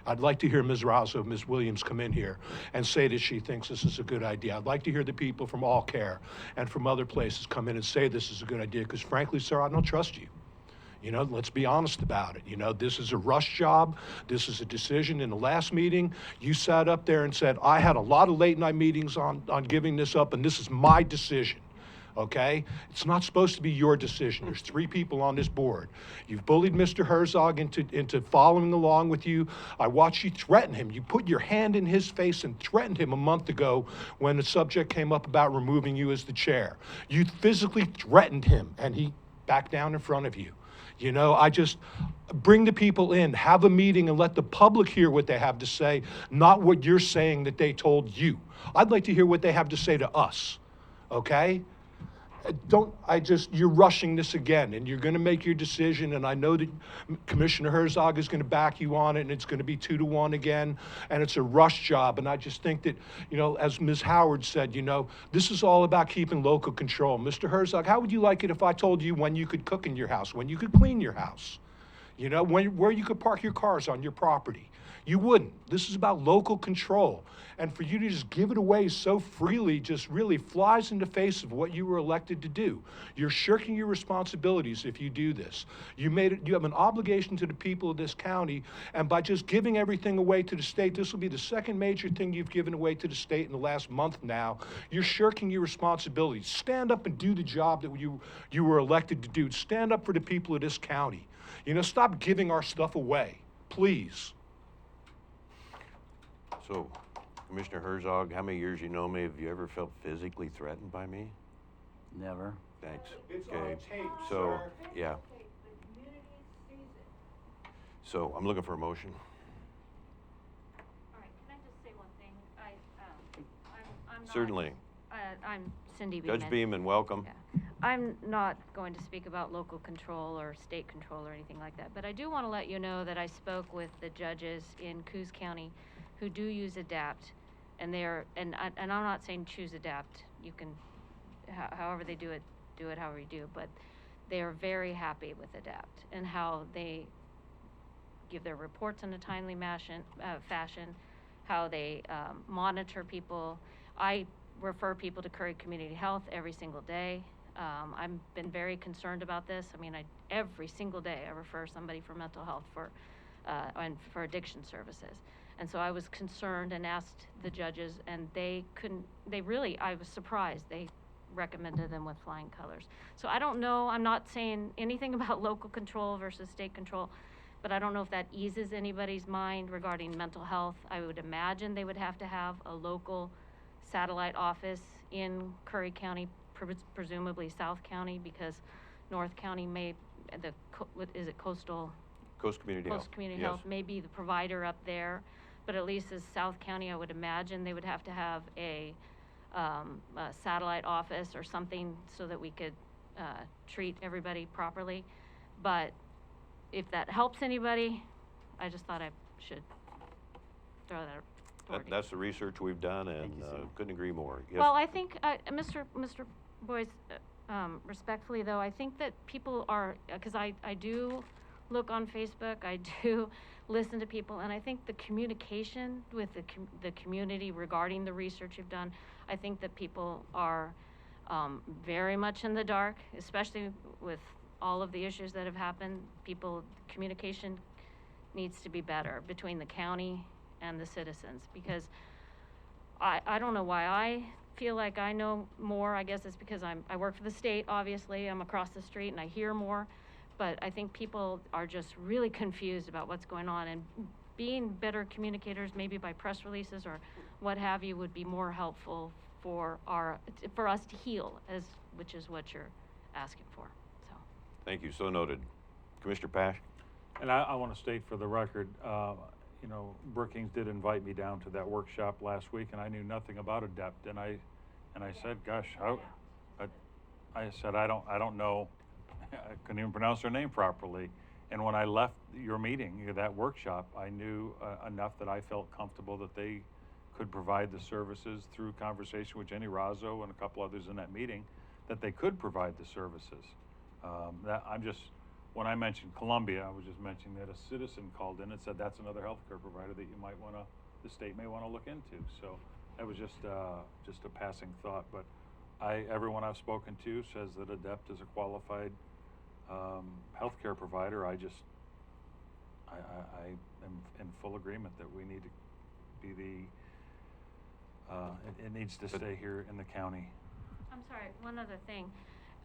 I'd like to hear Ms. Razzo, Ms. Williams come in here and say that she thinks this is a good idea. I'd like to hear the people from All Care and from other places come in and say this is a good idea, because frankly, sir, I don't trust you. You know, let's be honest about it. You know, this is a rush job. This is a decision. In the last meeting, you sat up there and said, I had a lot of late night meetings on giving this up, and this is my decision. Okay? It's not supposed to be your decision. There's 3 people on this board. You've bullied Mr. Herzog into following along with you. I watched you threaten him. You put your hand in his face and threatened him a month ago when the subject came up about removing you as the chair. You physically threatened him, and he backed down in front of you. You know, I just bring the people in, have a meeting, and let the public hear what they have to say, not what you're saying that they told you. I'd like to hear what they have to say to us, okay? You're rushing this again, and you're gonna make your decision, and I know that Commissioner Herzog is gonna back you on it, and it's gonna be 2-1 again, and it's a rush job, and I just think that, you know, as Ms. Howard said, you know, this is all about keeping local control. Mr. Herzog, how would you like it if I told you when you could cook in your house, when you could clean your house? You know, where you could park your cars on your property? You wouldn't. This is about local control. And for you to just give it away so freely just really flies in the face of what you were elected to do. You're shirking your responsibilities if you do this. You have an obligation to the people of this county, and by just giving everything away to the state, this will be the second major thing you've given away to the state in the last month now. You're shirking your responsibilities. Stand up and do the job that you were elected to do. Stand up for the people of this county. You know, stop giving our stuff away, please. So, Commissioner Herzog, how many years you know me? Have you ever felt physically threatened by me? Never. Thanks. It's Okay. on tape, So, sir. yeah. So, I'm looking for a motion. All right, can I just say one thing? I'm not. Certainly. I'm Cindy Beeman. Judge Beeman, welcome. Yeah. I'm not going to speak about local control or state control or anything like that, but I do want to let you know that I spoke with the judges in Coos County who do use ADAPT, and and I'm not saying choose ADAPT. You can, however they do it however you do, but they are very happy with ADAPT and how they give their reports in a timely fashion, how they monitor people. I refer people to Curry Community Health every single day. I've been very concerned about this. I mean, every single day I refer somebody for mental health and for addiction services. And so I was concerned and asked the judges, and I was surprised. They recommended them with flying colors. So I don't know, I'm not saying anything about local control versus state control, but I don't know if that eases anybody's mind regarding mental health. I would imagine they would have to have a local satellite office in Curry County, presumably South County, because North County Coast Community Health. Coast Community Yes. Health may be the provider up there, but at least as South County, I would imagine they would have to have a satellite office or something so that we could treat everybody properly. But if that helps anybody, I just thought I should throw that. That's the research we've done, and Thank you, sir. couldn't agree more. Yes. Well, I think, Mr. Boyce, respectfully though, I think that people are, because I do look on Facebook, I do listen to people, and I think the communication with the community regarding the research you've done, I think that people are very much in the dark, especially with all of the issues that have happened. Communication needs to be better between the county and the citizens, because I don't know why I feel like I know more. I guess it's because I work for the state, obviously. I'm across the street and I hear more. But I think people are just really confused about what's going on, and being better communicators, maybe by press releases or what have you, would be more helpful for us to heal, which is what you're asking for. So. Thank you, so noted. Commissioner Pash? And I want to state for the record, you know, Brookings did invite me down to that workshop last week, and I knew nothing about ADEPT, and I said, gosh, I said, I don't know, I couldn't even pronounce their name properly. And when I left your meeting, that workshop, I knew enough that I felt comfortable that they could provide the services through conversation with Jenny Razzo and a couple others in that meeting, that they could provide the services. When I mentioned Columbia, I was just mentioning that a citizen called in and said that's another healthcare provider that you might want to, the state may want to look into. So that was just a passing thought. But everyone I've spoken to says that ADEPT is a qualified healthcare provider. I am in full agreement that we need to be it needs to stay here in the county. I'm sorry, one other thing.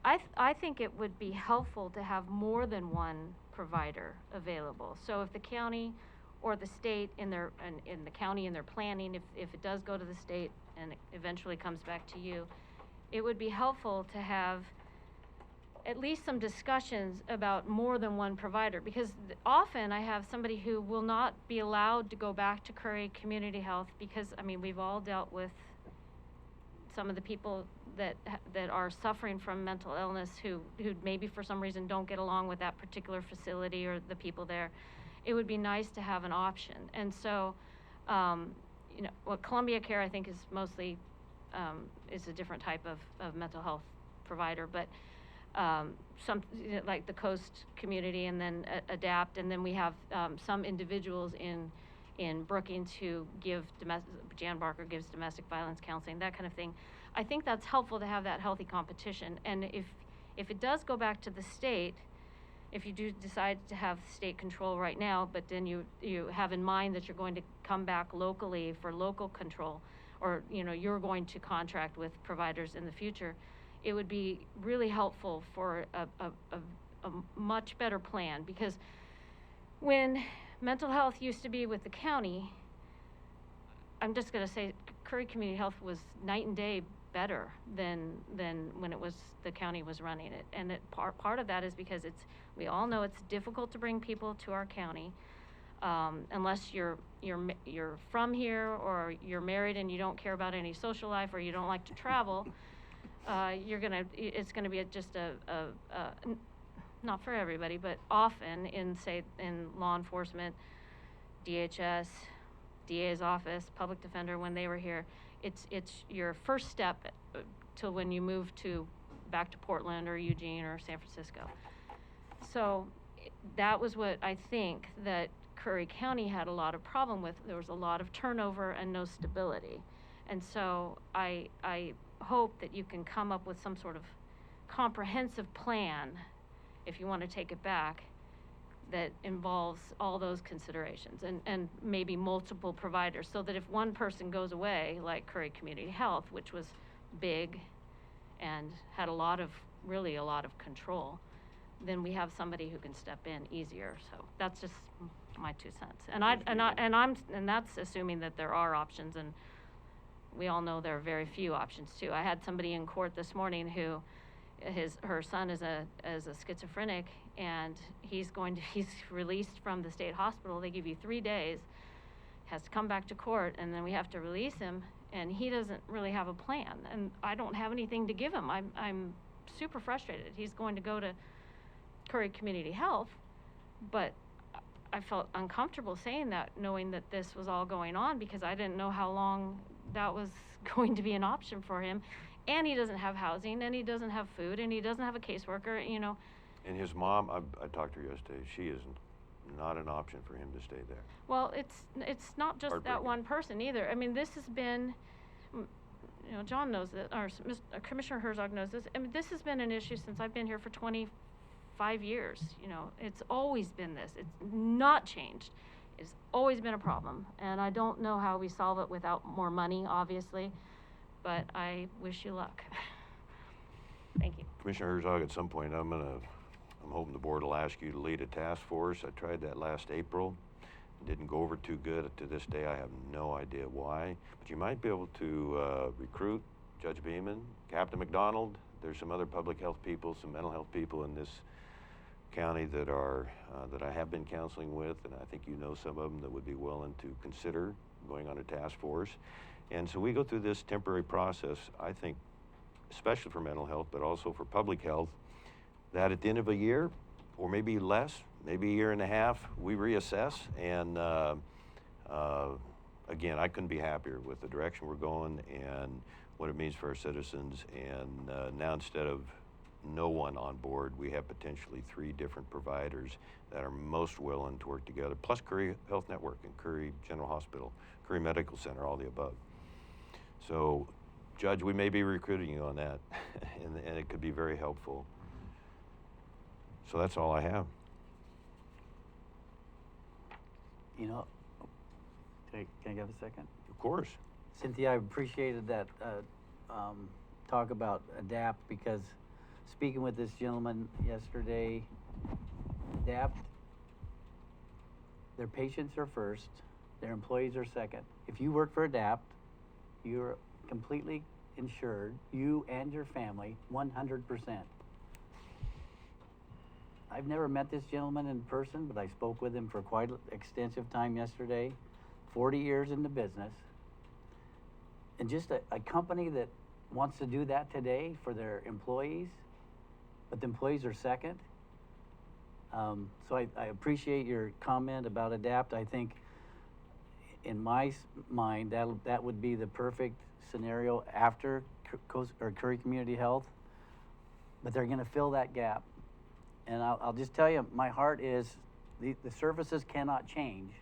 I think it would be helpful to have more than one provider available. So if the county or the state in their planning, if it does go to the state and it eventually comes back to you, it would be helpful to have at least some discussions about more than one provider, because often I have somebody who will not be allowed to go back to Curry Community Health because, I mean, we've all dealt with some of the people that are suffering from mental illness who maybe for some reason don't get along with that particular facility or the people there. It would be nice to have an option. And so, you know, what Columbia Care I think is mostly is a different type of mental health provider, but some like the Coast Community and then ADAPT, and then we have some individuals in Brookings who give Jan Barker gives domestic violence counseling, that kind of thing. I think that's helpful to have that healthy competition. And if it does go back to the state, if you do decide to have state control right now, but then you have in mind that you're going to come back locally for local control, or you know you're going to contract with providers in the future, it would be really helpful for a much better plan. Because when mental health used to be with the county, I'm just going to say Curry Community Health was night and day better than when it was the county was running it. And part of that is because we all know it's difficult to bring people to our county unless you're from here or you're married and you don't care about any social life or you don't like to travel. It's gonna be just not for everybody, but often in law enforcement, DHS, DA's office, public defender, when they were here, it's your first step to when you move back to Portland or Eugene or San Francisco. So that was what I think that Curry County had a lot of problem with. There was a lot of turnover and no stability. And so I hope that you can come up with some sort of comprehensive plan, if you want to take it back, that involves all those considerations and maybe multiple providers, so that if one person goes away, like Curry Community Health, which was big and had a lot of control, then we have somebody who can step in easier. So that's just my 2 cents. And that's assuming that there are options, and we all know there are very few options too. I had somebody in court this morning who her son is a schizophrenic, and he's released from the state hospital. They give you 3 days, has to come back to court, and then we have to release him, and he doesn't really have a plan, and I don't have anything to give him. I'm super frustrated. He's going to go to Curry Community Health, but I felt uncomfortable saying that, knowing that this was all going on, because I didn't know how long that was going to be an option for him. And he doesn't have housing, and he doesn't have food, and he doesn't have a caseworker, you know. And his mom, I talked to her yesterday, she is not an option for him to stay there. Well, it's not just that one person either. I mean, this has been, you know, John knows it, or Commissioner Herzog knows this. I mean, this has been an issue since I've been here for 25 years. You know, it's always been this. It's not changed. It's always been a problem. And I don't know how we solve it without more money, obviously, but I wish you luck. Thank you. Commissioner Herzog, at some point, I'm hoping the board will ask you to lead a task force. I tried that last April. It didn't go over too good. To this day, I have no idea why. But you might be able to recruit Judge Beeman, Captain McDonald. There's some other public health people, some mental health people in this county that I have been counseling with, and I think you know some of them that would be willing to consider going on a task force. And so we go through this temporary process, I think, especially for mental health, but also for public health, that at the end of a year, or maybe less, maybe a year and a half, we reassess. And again, I couldn't be happier with the direction we're going and what it means for our citizens. And now, instead of no one on board, we have potentially 3 different providers that are most willing to work together, plus Curry Health Network and Curry General Hospital, Curry Medical Center, all the above. So, Judge, we may be recruiting you on that, and it could be very helpful. So that's all I have. You know, can I have a second? Of course. Cynthia, I appreciated that talk about ADAPT, because speaking with this gentleman yesterday, ADAPT, their patients are first, their employees are second. If you work for ADAPT, you're completely insured, you and your family, 100%. I've never met this gentleman in person, but I spoke with him for quite extensive time yesterday. 40 years in the business. And just a company that wants to do that today for their employees, but the employees are second. So I appreciate your comment about ADAPT. I think in my mind, that would be the perfect scenario after Curry Community Health, but they're gonna fill that gap. And I'll just tell you, my heart is, the services cannot change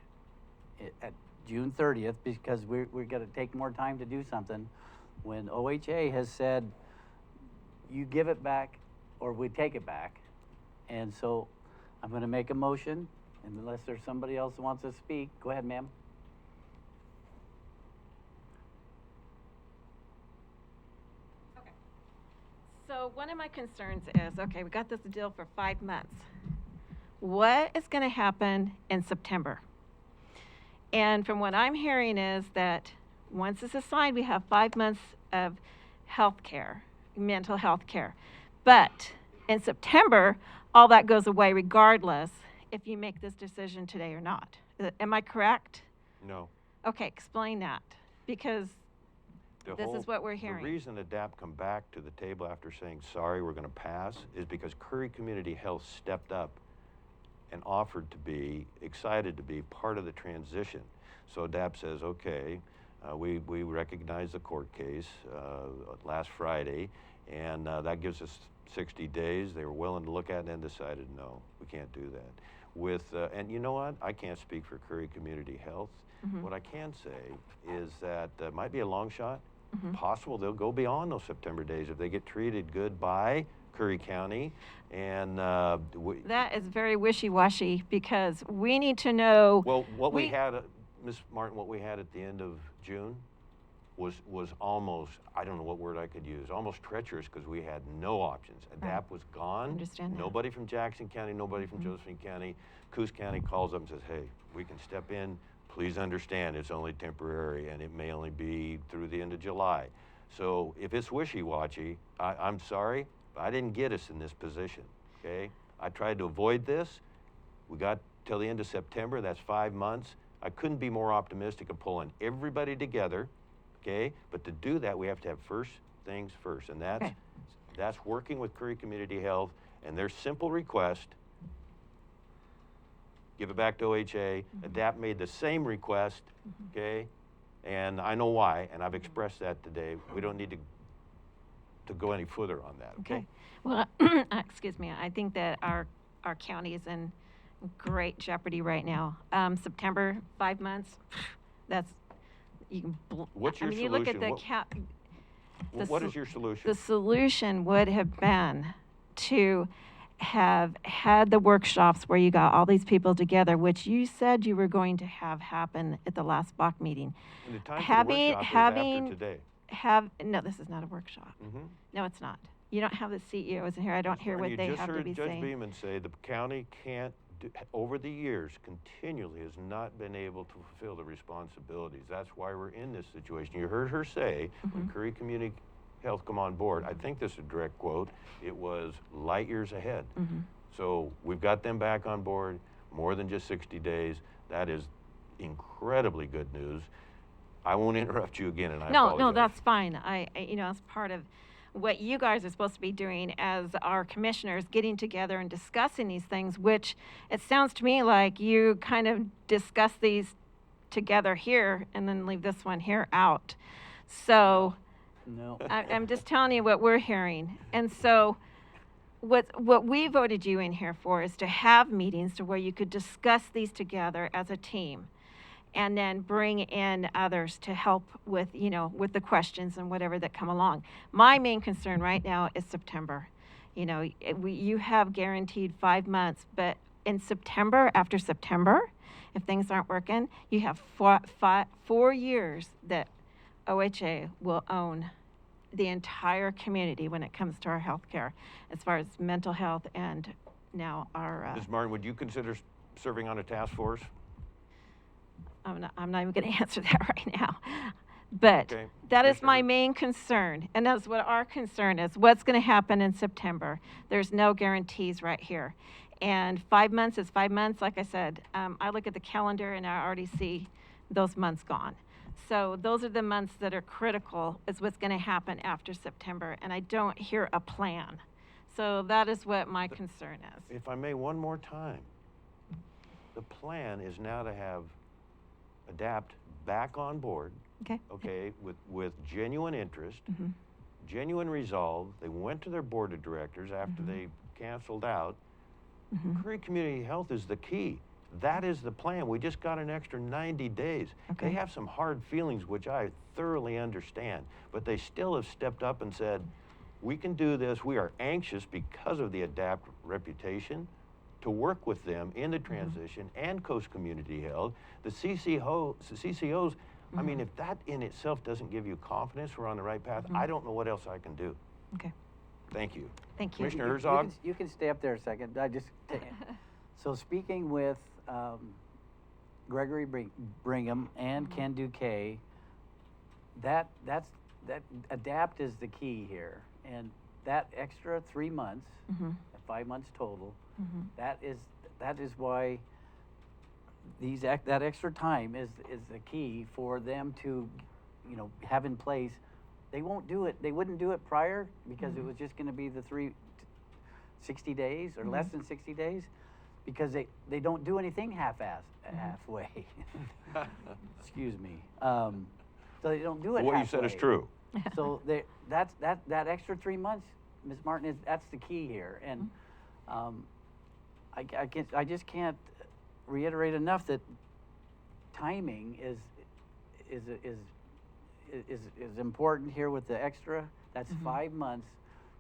at June 30th, because we're gonna take more time to do something, when OHA has said, you give it back or we take it back. And so I'm gonna make a motion, and unless there's somebody else who wants to speak, go ahead, ma'am. Okay. So one of my concerns is, okay, we got this deal for 5 months. What is gonna happen in September? And from what I'm hearing is that once this is signed, we have 5 months of health care, mental health care. But in September, all that goes away regardless if you make this decision today or not. Am I correct? No. Okay, explain that, because this is what we're hearing. The reason ADAPT come back to the table after saying, sorry, we're gonna pass, is because Curry Community Health stepped up and offered to be, excited to be part of the transition. So ADAPT says, okay, we recognize the court case last Friday, and that gives us 60 days. They were willing to look at it and decided, no, we can't do that. And you know what? I can't speak for Curry Community Health. Mm-hmm. What I can say is that might be a long shot. Mm-hmm. Possible they'll go beyond those September days if they get treated good by Curry County. And that is very wishy-washy, because we need to know. Well, what we had, Ms. Martin, what we had at the end of June was almost, I don't know what word I could use, almost treacherous, because we had no options. ADAPT was gone. Understand that. Nobody from Jackson County, nobody from Josephine County. Coos County calls up and says, hey, we can step in. Please understand it's only temporary, and it may only be through the end of July. So if it's wishy-washy, I'm sorry, but I didn't get us in this position, okay? I tried to avoid this. We got till the end of September, that's 5 months. I couldn't be more optimistic of pulling everybody together, okay? But to do that, we have to have first things first, and that's working with Curry Community Health, and their simple request, give it back to OHA. ADAPT made the same request, okay? And I know why, and I've expressed that today. We don't need to go any further on that, okay? Well, excuse me, I think that our county is in great jeopardy right now. September, 5 months, that's, you can, What's your I mean, you look at solution? the What is your solution? The solution would have been to have had the workshops where you got all these people together, which you said you were going to have happen at the last BOC meeting. And the time for the workshop is after today. No, this is not a workshop. Mm-hmm. No, it's not. You don't have the CEOs in here. I don't hear what they have to be You just heard Judge saying. Beeman say the county can't, over the years, continually has not been able to fulfill the responsibilities. That's why we're in this situation. You heard her say, when Curry Community Health come on board, I think this is a direct quote, it was light years ahead. So we've got them back on board, more than just 60 days. That is incredibly good news. I won't interrupt you again, and I apologize. No, that's fine. As part of what you guys are supposed to be doing as our commissioners, getting together and discussing these things, which it sounds to me like you kind of discuss these together here and then leave this one here out. So No. I'm just telling you what we're hearing. And so what we voted you in here for is to have meetings to where you could discuss these together as a team and then bring in others to help with, with the questions and whatever that come along. My main concern right now is September. You have guaranteed 5 months, but in September, after September, if things aren't working, you have 4 years that OHA will own the entire community when it comes to our health care, as far as mental health and now our... Ms. Martin, would you consider serving on a task force? I'm not even going to answer that right now. But Okay. that is my Commissioner? main concern, and that's what our concern is. What's going to happen in September? There's no guarantees right here. And 5 months is 5 months. Like I said, I look at the calendar and I already see those months gone. So those are the months that are critical, is what's going to happen after September, and I don't hear a plan. So that is what my concern is. If I may, one more time. The plan is now to have ADAPT back on board, Okay. with genuine interest, genuine resolve. They went to their board of directors after they canceled out. Curry Community Health is the key. That is the plan. We just got an extra 90 days. Okay. They have some hard feelings, which I thoroughly understand, but they still have stepped up and said, we can do this. We are anxious because of the ADAPT reputation to work with them in the transition and Coast Community Health. The CCOs, I mean, if that in itself doesn't give you confidence we're on the right path, I don't know what else I can do. Okay. Thank you. Thank you. Commissioner You Herzog? you can stay up there a second. So speaking with Gregory Brigham and Ken Duque, that ADAPT is the key here, and that extra 3 months, 5 months total, that is why that extra time is the key for them to, have in place. They won't do it. They wouldn't do it prior because it was just going to be the 60 days or less than 60 days, because they don't do anything halfway. Excuse me. So they don't do it What halfway. you said is true. So that extra 3 months, Ms. Martin, that's the key here. And I just can't reiterate enough that timing is important here with the extra. That's 5 months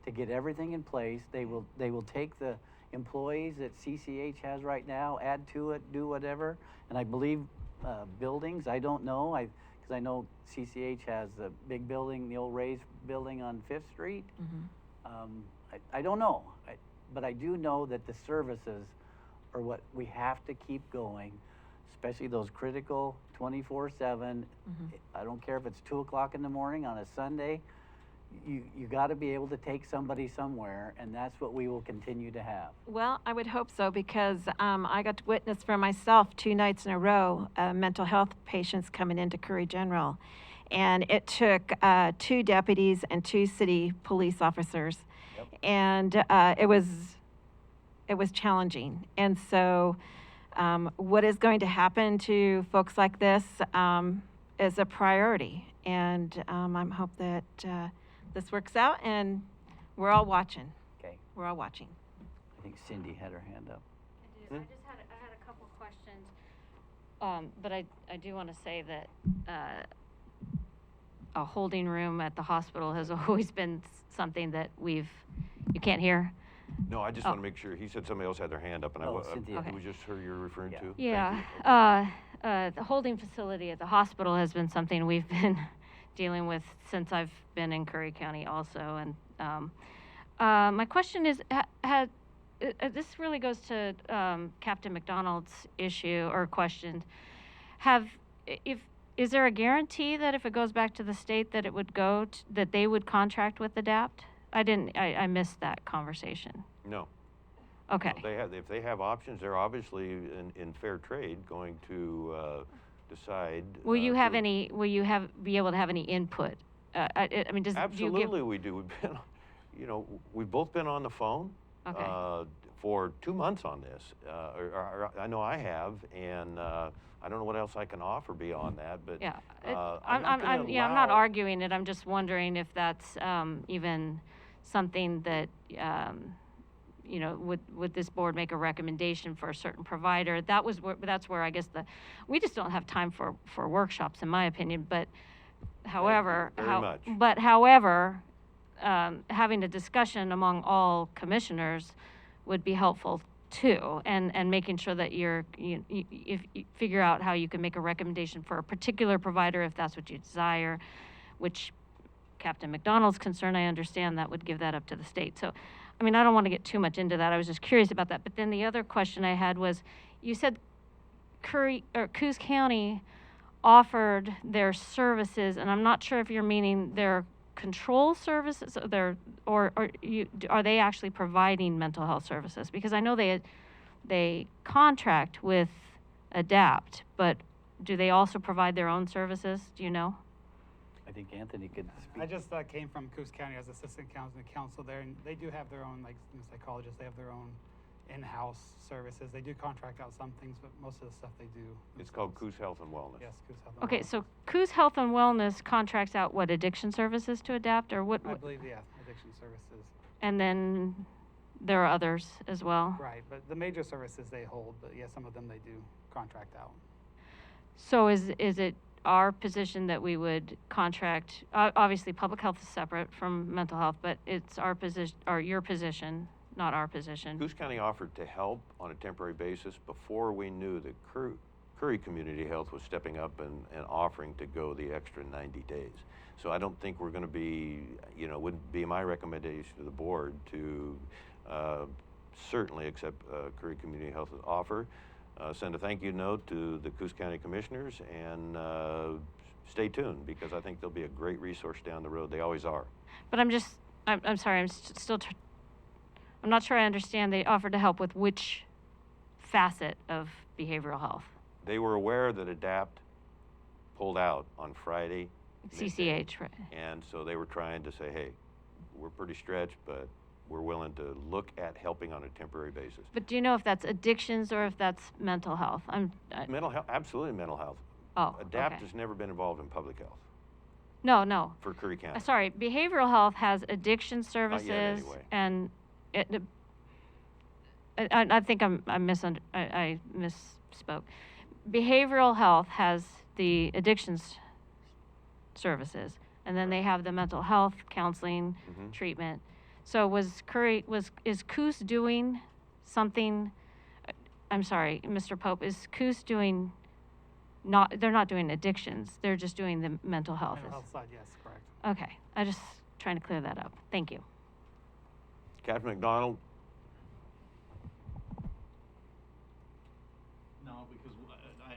to get everything in place. They will take the employees that CCH has right now, add to it, do whatever. And I believe buildings, I don't know, because I know CCH has the big building, the old Ray's building on 5th Street. I don't know, but I do know that the services are what we have to keep going, especially those critical 24/7. I don't care if it's 2 o'clock in the morning on a Sunday. You got to be able to take somebody somewhere, and that's what we will continue to have. Well, I would hope so, because I got to witness for myself 2 nights in a row mental health patients coming into Curry General. And it took 2 deputies and 2 city police officers. And it was challenging. And so what is going to happen to folks like this is a priority. And I'm hope that this works out, and we're all watching. Okay. We're all watching. I think Cindy had her hand up. I did. I had a couple questions. But I do want to say that a holding room at the hospital has always been something that you can't hear? No, I just Oh. want to make sure, he said somebody else had their hand up, and Oh, Cynthia. it was just her you're referring Yeah. to? Thank Yeah, you. the holding facility at the hospital has been something we've been dealing with since I've been in Curry County also. And my question is, this really goes to Captain McDonald's issue or question. Is there a guarantee that if it goes back to the state that it would that they would contract with ADAPT? I missed that conversation. No. Okay. No, if they have options, they're obviously in fair trade going to decide. Will you be able to have any input? I mean, do you give? Absolutely, we do. We've been, we've both been on the phone Okay. for 2 months on this. I know I have, and I don't know what else I can offer beyond that. But Yeah, I'm not gonna I'm not allow- arguing it. I'm just wondering if that's even something that would this board make a recommendation for a certain provider? That's where I guess we just don't have time for workshops, in my opinion. But however, very much. having a discussion among all commissioners would be helpful too, and making sure that if you figure out how you can make a recommendation for a particular provider if that's what you desire, which Captain McDonald's concern, I understand that would give that up to the state. So, I mean, I don't want to get too much into that. I was just curious about that. But then the other question I had was, you said Coos County offered their services, and I'm not sure if you're meaning their control services, are they actually providing mental health services? Because I know they contract with ADAPT, but do they also provide their own services? Do you know? I think Anthony could speak. I just came from Coos County as assistant counsel there, and they do have their own, like, psychologists. They have their own in-house services. They do contract out some things, but most of the stuff they do. It's called Coos Health and Wellness. Yes, Coos Health. and Okay, Wellness. so Coos Health and Wellness contracts out what, addiction services to ADAPT, or what? I believe, yeah, addiction services. And then there are others as well. Right, but the major services they hold, but yeah, some of them they do contract out. So is it our position that we would contract? Obviously, public health is separate from mental health, but it's our position or your position, not our position. Coos County offered to help on a temporary basis before we knew that Curry Community Health was stepping up and offering to go the extra 90 days. So I don't think we're going to be, wouldn't be my recommendation to the board to certainly accept Curry Community Health's offer. Send a thank you note to the Coos County Commissioners, and stay tuned, because I think they'll be a great resource down the road. They always are. But I'm sorry, I'm not sure I understand. They offered to help with which facet of behavioral health? They were aware that ADAPT pulled out on Friday. midday, CCH, right? And so they were trying to say, hey, we're pretty stretched, but we're willing to look at helping on a temporary basis. But do you know if that's addictions or if that's mental health? Mental health, absolutely mental health. Oh, ADAPT okay. has never been involved in public health No. for Curry County. Sorry, behavioral health has addiction services, anyway. and I think I misspoke. Behavioral health has the addictions services, and then they have the mental health counseling Mhm. treatment. So is Coos doing something? I'm sorry, Mr. Pope, is Coos doing they're not doing addictions, they're just doing the mental health. Mental health side, yes, correct. Okay, I just trying to clear that up. Thank you. Captain McDonald, No, because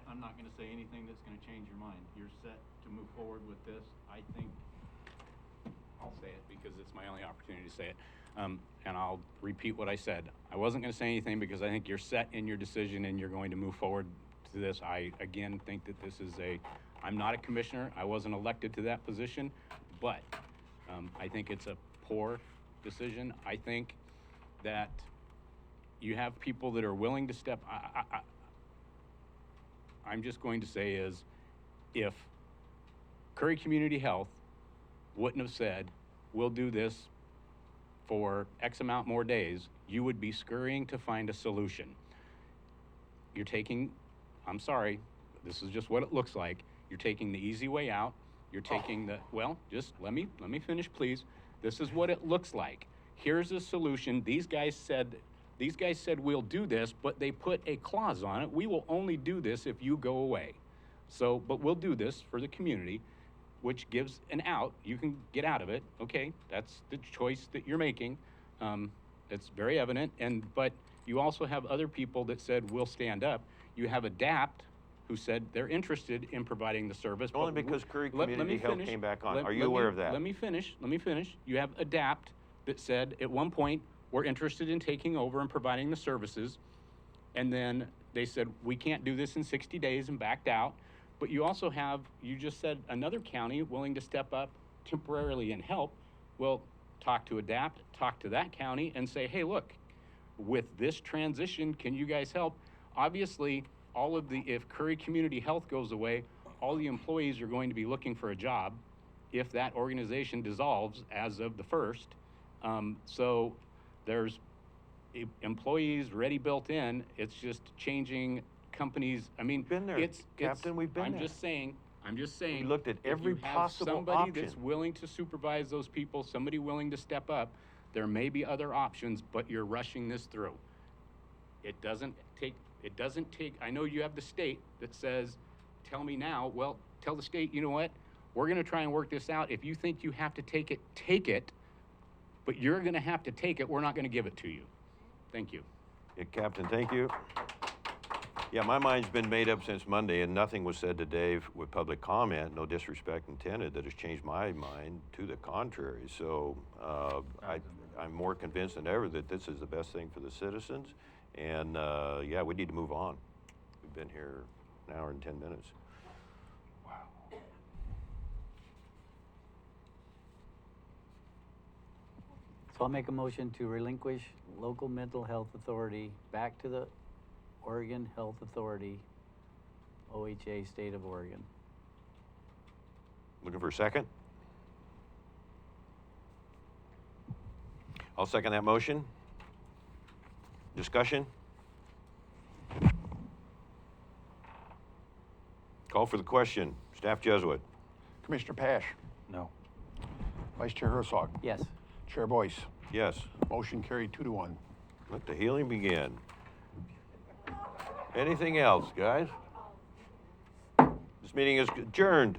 I'm not going to say anything that's going to change your mind. You're set to move forward with this. I think, I'll say it because it's my only opportunity to say it. And I'll repeat what I said. I wasn't going to say anything because I think you're set in your decision and you're going to move forward to this. I, again, think that this is I'm not a commissioner. I wasn't elected to that position, but I think it's a poor decision. I think that you have people that are willing to step. I'm just going to say is, if Curry Community Health wouldn't have said, we'll do this for X amount more days, you would be scurrying to find a solution. You're taking, I'm sorry, this is just what it looks like. You're taking the easy way out. You're taking well, just let me finish, please. This is what it looks like. Here's a solution. These guys said we'll do this, but they put a clause on it. We will only do this if you go away. So, but we'll do this for the community, which gives an out. You can get out of it. Okay, that's the choice that you're making. It's very evident. But you also have other people that said we'll stand up. You have ADAPT, who said they're interested in providing the service. Only but because Curry let Community me Health finish. came back on. Let- Are you let aware me- of that? Let me finish. You have ADAPT that said at one point we're interested in taking over and providing the services. And then they said, we can't do this in 60 days and backed out. But you also have, you just said another county willing to step up temporarily and help. Well, talk to ADAPT, talk to that county and say, hey, look, with this transition, can you guys help? Obviously, if Curry Community Health goes away, all the employees are going to be looking for a job if that organization dissolves as of the 1st. So there's employees ready built in. It's just changing companies. I mean, Been there, Captain, we've been I'm there. just saying. We looked at if every you have possible somebody that's option. willing to supervise those people, somebody willing to step up, there may be other options, but you're rushing this through. It doesn't take, I know you have the state that says, tell me now. Well, tell the state, you know what? We're gonna try and work this out. If you think you have to take it, take it, but you're gonna have to take it. We're not gonna give it to you. Thank you. Yeah, Captain, thank you. Yeah, my mind's been made up since Monday, and nothing was said today with public comment, no disrespect intended, that has changed my mind to the contrary. So I'm more convinced than ever that this is the best thing for the citizens. And yeah, we need to move on. We've been here an hour and 10 minutes. So I'll make a motion to relinquish local mental health authority back to the Oregon Health Authority, OHA, State of Oregon. Looking for a second? I'll second that motion. Discussion? Call for the question. Staff Jesuit. Commissioner Pash, No. Vice Chair Herzog, Yes. Chair Boyce. Yes. Motion carried 2-1. Let the healing begin. Anything else, guys? This meeting is adjourned.